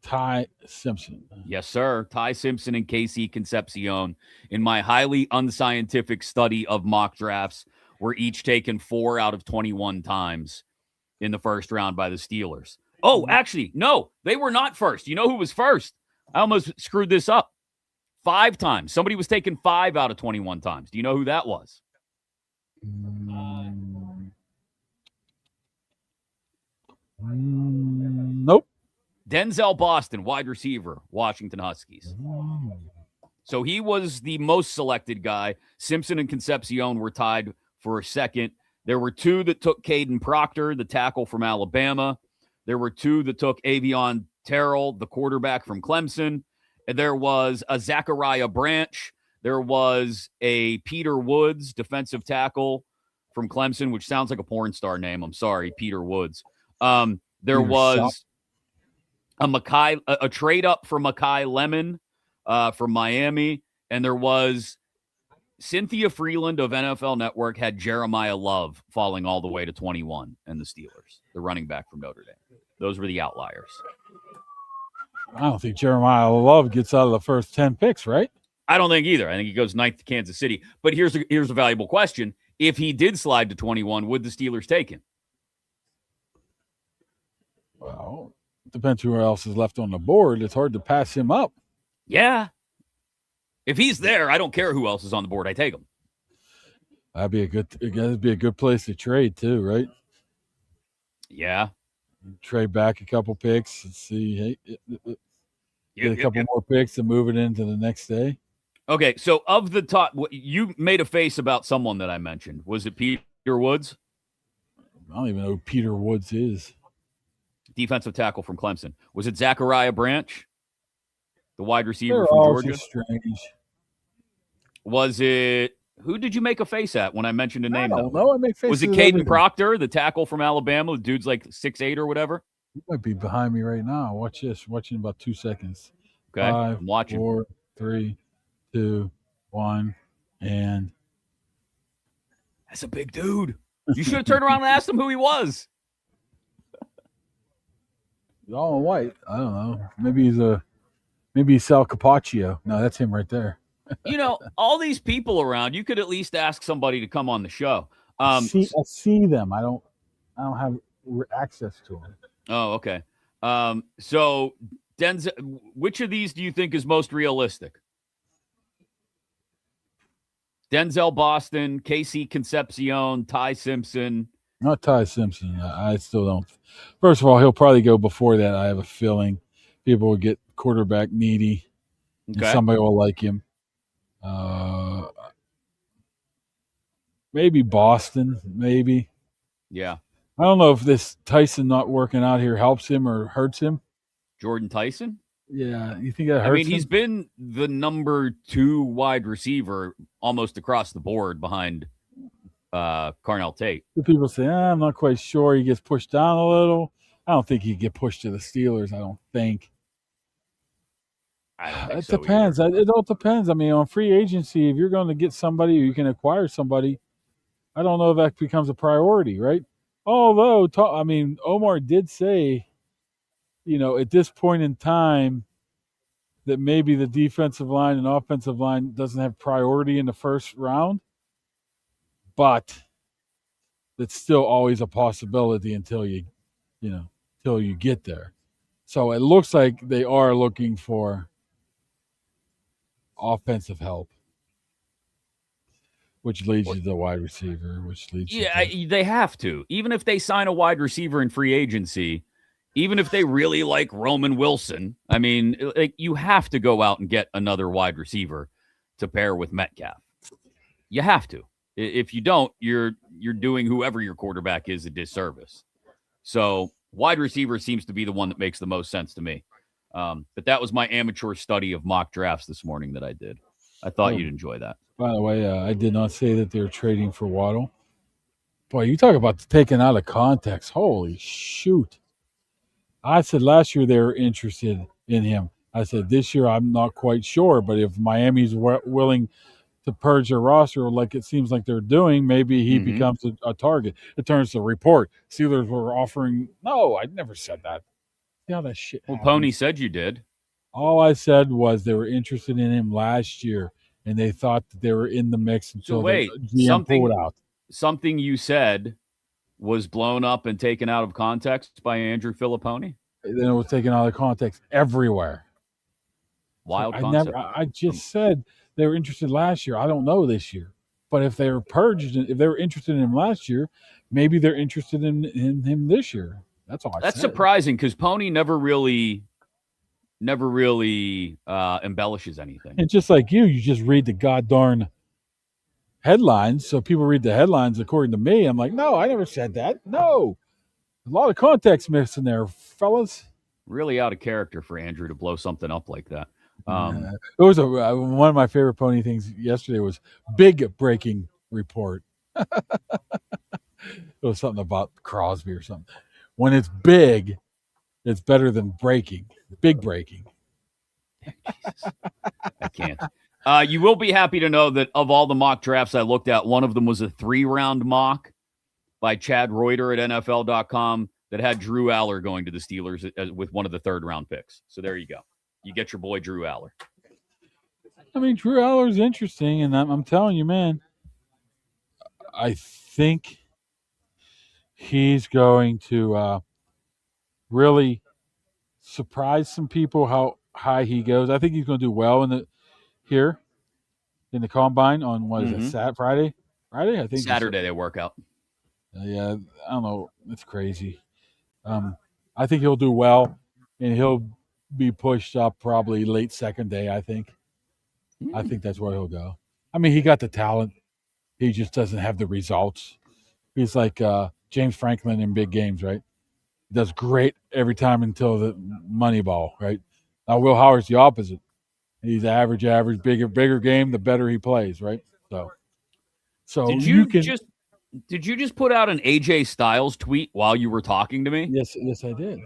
Ty Simpson. Yes, sir. Ty Simpson and KC Concepcion. In my highly unscientific study of mock drafts, were each taken 4 out of 21 times in the first round by the Steelers. Oh, actually, no, they were not first. You know who was first? I almost screwed this up. 5 times. Somebody was taken 5 out of 21 times. Do you know who that was? Nope. Denzel Boston, wide receiver, Washington Huskies. So he was the most selected guy. Simpson and Concepcion were tied for a second. There were 2 that took Caden Proctor, the tackle from Alabama. There were 2 that took Avion Terrell, the quarterback from Clemson. And there was a Zachariah Branch. There was a Peter Woods, defensive tackle from Clemson, which sounds like a porn star name. I'm sorry, Peter Woods. There was a trade up for Makai Lemon from Miami. And there was Cynthia Freeland of NFL Network had Jeremiah Love falling all the way to 21 and the Steelers, the running back from Notre Dame. Those were the outliers. I don't think Jeremiah Love gets out of the first 10 picks, right? I don't think either. I think he goes 9th to Kansas City. But here's a valuable question. If he did slide to 21, would the Steelers take him? Well, it depends who else is left on the board. It's hard to pass him up. Yeah. If he's there, I don't care who else is on the board. I take him. That'd be a good place to trade too, right? Yeah. Trade back a couple picks and see, get a couple more picks and move it into the next day. Okay, so of the top, you made a face about someone that I mentioned. Was it Peter Woods? I don't even know who Peter Woods is. Defensive tackle from Clemson. Was it Zachariah Branch, the wide receiver They're from all Georgia? just strange. Was it? Who did you make a face at when I mentioned a name? I don't know. I make faces. Was it Caden Proctor, the tackle from Alabama? The dude's like 6'8" or whatever. He might be behind me right now. Watch this. Watching about 2 seconds. Okay, 5, I'm watching. 4, 3, 2, 1, and that's a big dude. You should have turned around and asked him who he was. He's all in white. I don't know. Maybe he's Sal Capaccio. No, that's him right there. You know, all these people around, you could at least ask somebody to come on the show. I see them. I don't have access to them. Oh, okay. So Denzel, which of these do you think is most realistic? Denzel Boston, KC Concepcion, Ty Simpson. Not Ty Simpson. I still don't. First of all, he'll probably go before that. I have a feeling people will get quarterback needy, and somebody will like him. Maybe Boston. Maybe. Yeah. I don't know if this Tyson not working out here helps him or hurts him. Jordan Tyson? Yeah, you think that hurts? I mean, he's been the number 2 wide receiver almost across the board behind Carnell Tate. The people say, I'm not quite sure. He gets pushed down a little. I don't think he'd get pushed to the Steelers. I don't think. It depends. It all depends. I mean, on free agency, if you're going to get somebody or you can acquire somebody, I don't know if that becomes a priority, right? Although, Omar did say, at this point in time, that maybe the defensive line and offensive line doesn't have priority in the first round, but it's still always a possibility until you get there. So it looks like they are looking for offensive help, which leads you to the wide receiver, which leads they have to. Even if they sign a wide receiver in free agency, even if they really like Roman Wilson, I mean, you have to go out and get another wide receiver to pair with Metcalf. You have to. If you don't, you're doing whoever your quarterback is a disservice. So wide receiver seems to be the one that makes the most sense to me. But that was my amateur study of mock drafts this morning that I did. I thought you'd enjoy that. By the way, I did not say that they're trading for Waddle. Boy, you talk about taken out of context. Holy shoot. I said last year they were interested in him. I said this year I'm not quite sure, but if Miami's willing to purge their roster like it seems like they're doing, maybe he becomes a target. It turns to report. Steelers were offering. No, I never said that. See how that shit happens. Pony said you did. All I said was they were interested in him last year, and they thought that they were in the mix until the GM pulled out. Something you said was blown up and taken out of context by Andrew Filipponi? Then it was taken out of context everywhere. Wild concept. I just said they were interested last year. I don't know this year. But if they were purged, if they were interested in him last year, maybe they're interested in him this year. That's all I said. That's surprising because Pony never really embellishes anything. And just like you just read the goddarn headlines. So people read the headlines according to me. I'm like, no, I never said that. No. A lot of context missing there, fellas. Really out of character for Andrew to blow something up like that. It was one of my favorite Pony things yesterday was big breaking report. It was something about Crosby or something. When it's big, it's better than breaking. Big breaking. Jesus. I can't. You will be happy to know that of all the mock drafts I looked at, one of them was a 3-round mock by Chad Reuter at NFL.com that had Drew Aller going to the Steelers with one of the 3rd-round picks. So there you go. You get your boy Drew Aller. I mean, Drew Aller's interesting, and I'm telling you, man, I think he's going to really surprise some people how high he goes. I think he's going to do well in the combine on what is it, Friday? Friday, I think Saturday they work out. Yeah, I don't know. It's crazy. I think he'll do well, and he'll be pushed up probably late second day, I think. I think that's where he'll go. I mean, he got the talent. He just doesn't have the results. He's like James Franklin in big games, right? He does great every time until the money ball, right? Now, Will Howard's the opposite. He's average, bigger game, the better he plays, right? So did you just put out an AJ Styles tweet while you were talking to me? Yes, I did.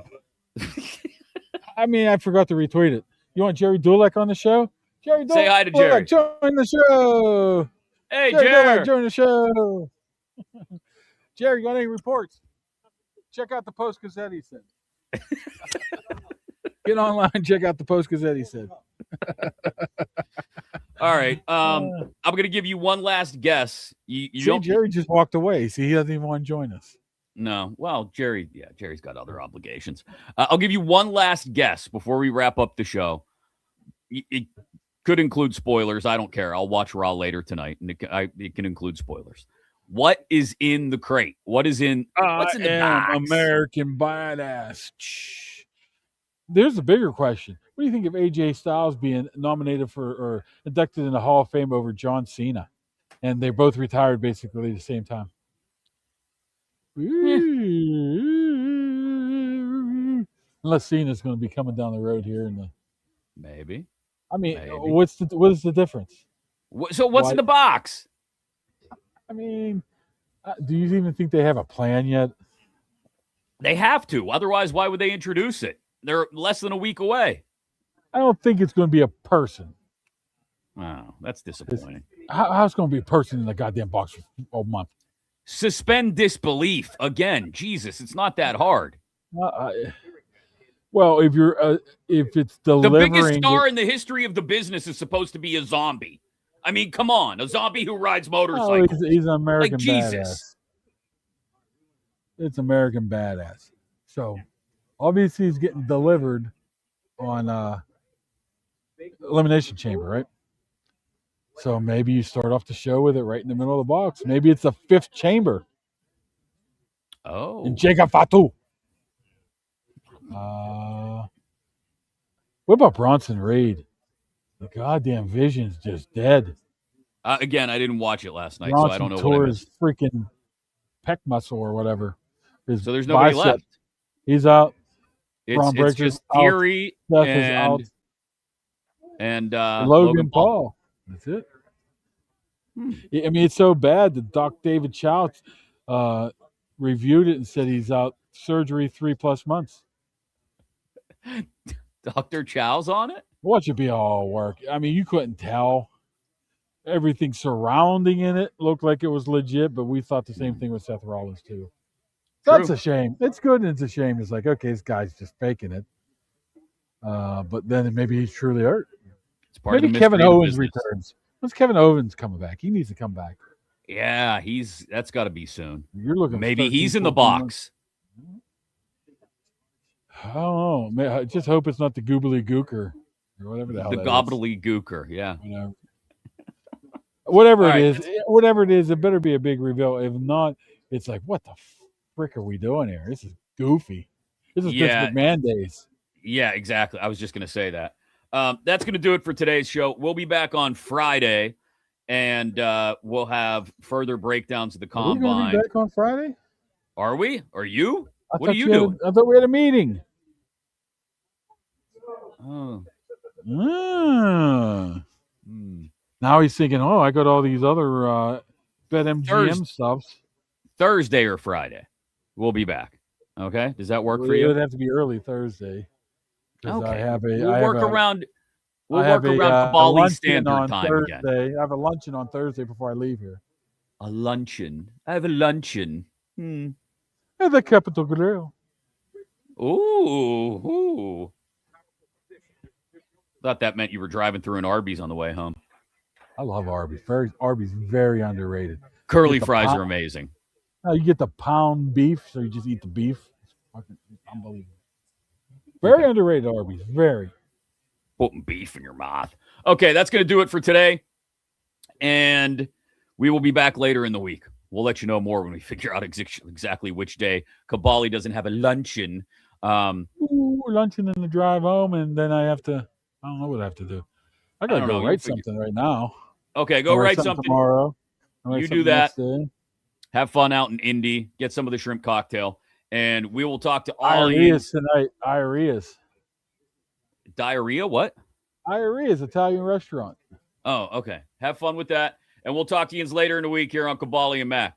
I mean, I forgot to retweet it. You want Jerry Dulac on the show? Jerry Dulac, say hi to Jerry. Join the show. Hey, Jerry. Dulac, join the show. Jerry, you got any reports? Check out the Post-Gazette, he said. Get online, check out the Post-Gazette, he said. All right. I'm going to give you one last guess. Jerry just walked away. See, he doesn't even want to join us. No. Well, Jerry's got other obligations. I'll give you one last guess before we wrap up the show. It could include spoilers. I don't care. I'll watch Raw later tonight, and it can include spoilers. What is in the crate? What's in the box? American Badass. There's a bigger question. What do you think of AJ Styles being nominated for or inducted in the Hall of Fame over John Cena? And they both retired basically at the same time. Unless Cena's going to be coming down the road here. Maybe. I mean, what is the difference? So what's in the box? I mean, do you even think they have a plan yet? They have to. Otherwise, why would they introduce it? They're less than a week away. I don't think it's going to be a person. Oh, that's disappointing. How's it going to be a person in the goddamn box for a month? Suspend disbelief. Again, Jesus, it's not that hard. Well, if it's delivering... The biggest star in the history of the business is supposed to be a zombie. I mean, come on. A zombie who rides motorcycles. Oh, he's an American like Jesus. Badass. It's American Badass. So, obviously, he's getting delivered on Elimination Chamber, right? So maybe you start off the show with it right in the middle of the box. Maybe it's the 5th chamber. Oh. And Jacob Fatu. What about Bronson Reed? The goddamn Vision's just dead. Again, I didn't watch it last night, so I don't know what I tore missed. his freaking pec muscle or whatever. His So there's nobody bicep. left. He's out. It's just Theory Seth is out. and Logan Paul. That's it. I mean, it's so bad that Doc David Chow reviewed it and said he's out surgery 3+ months. Dr. Chow's on it? Watch it be all work. I mean, you couldn't tell. Everything surrounding in it looked like it was legit, but we thought the same thing with Seth Rollins too. That's a shame. It's good and it's a shame. It's like, okay, this guy's just faking it. But then maybe he's truly hurt. It's part maybe of the Kevin Owens business. returns. When's Kevin Owens coming back? He needs to come back. Yeah, that's got to be soon. You're looking. Maybe he's in the box. Oh, I just hope it's not the Goobly Gooker or whatever the hell. The Gobbly Gooker, yeah. Whatever it is, it better be a big reveal. If not, it's like, what the frick are we doing here? This is goofy. This is Vince McMahon days. Yeah, exactly. I was just going to say that. That's going to do it for today's show. We'll be back on Friday, and we'll have further breakdowns of the combine. Are we going to be back on Friday? Are we? Are you? What are you doing? I thought we had a meeting. Oh. Now he's thinking, I got all these other BetMGM stuffs. Thursday or Friday, we'll be back. Okay, does that work for you? It would have to be early Thursday. Okay, we'll work around Kaboly standard time Thursday. again. I have a luncheon on Thursday before I leave here. A luncheon? I have a luncheon. At the Capitol Grill. Ooh. Thought that meant you were driving through an Arby's on the way home. I love Arby's. Arby's very underrated. Curly fries are amazing. No, you get the pound beef, so you just eat the beef. It's fucking unbelievable. Very underrated Arby's. Very. Putting beef in your mouth. Okay, that's going to do it for today. And we will be back later in the week. We'll let you know more when we figure out exactly which day Kaboly doesn't have a luncheon. Luncheon in the drive home, and then I don't know what I have to do. I got to go write something right now. Okay, go write something tomorrow. You do that. Have fun out in Indy. Get some of the shrimp cocktail. And we will talk to all of you. Tonight. Diarrhea? What? Iaria's Italian restaurant. Oh, okay. Have fun with that. And we'll talk to you later in the week here on Kaboly and Mack.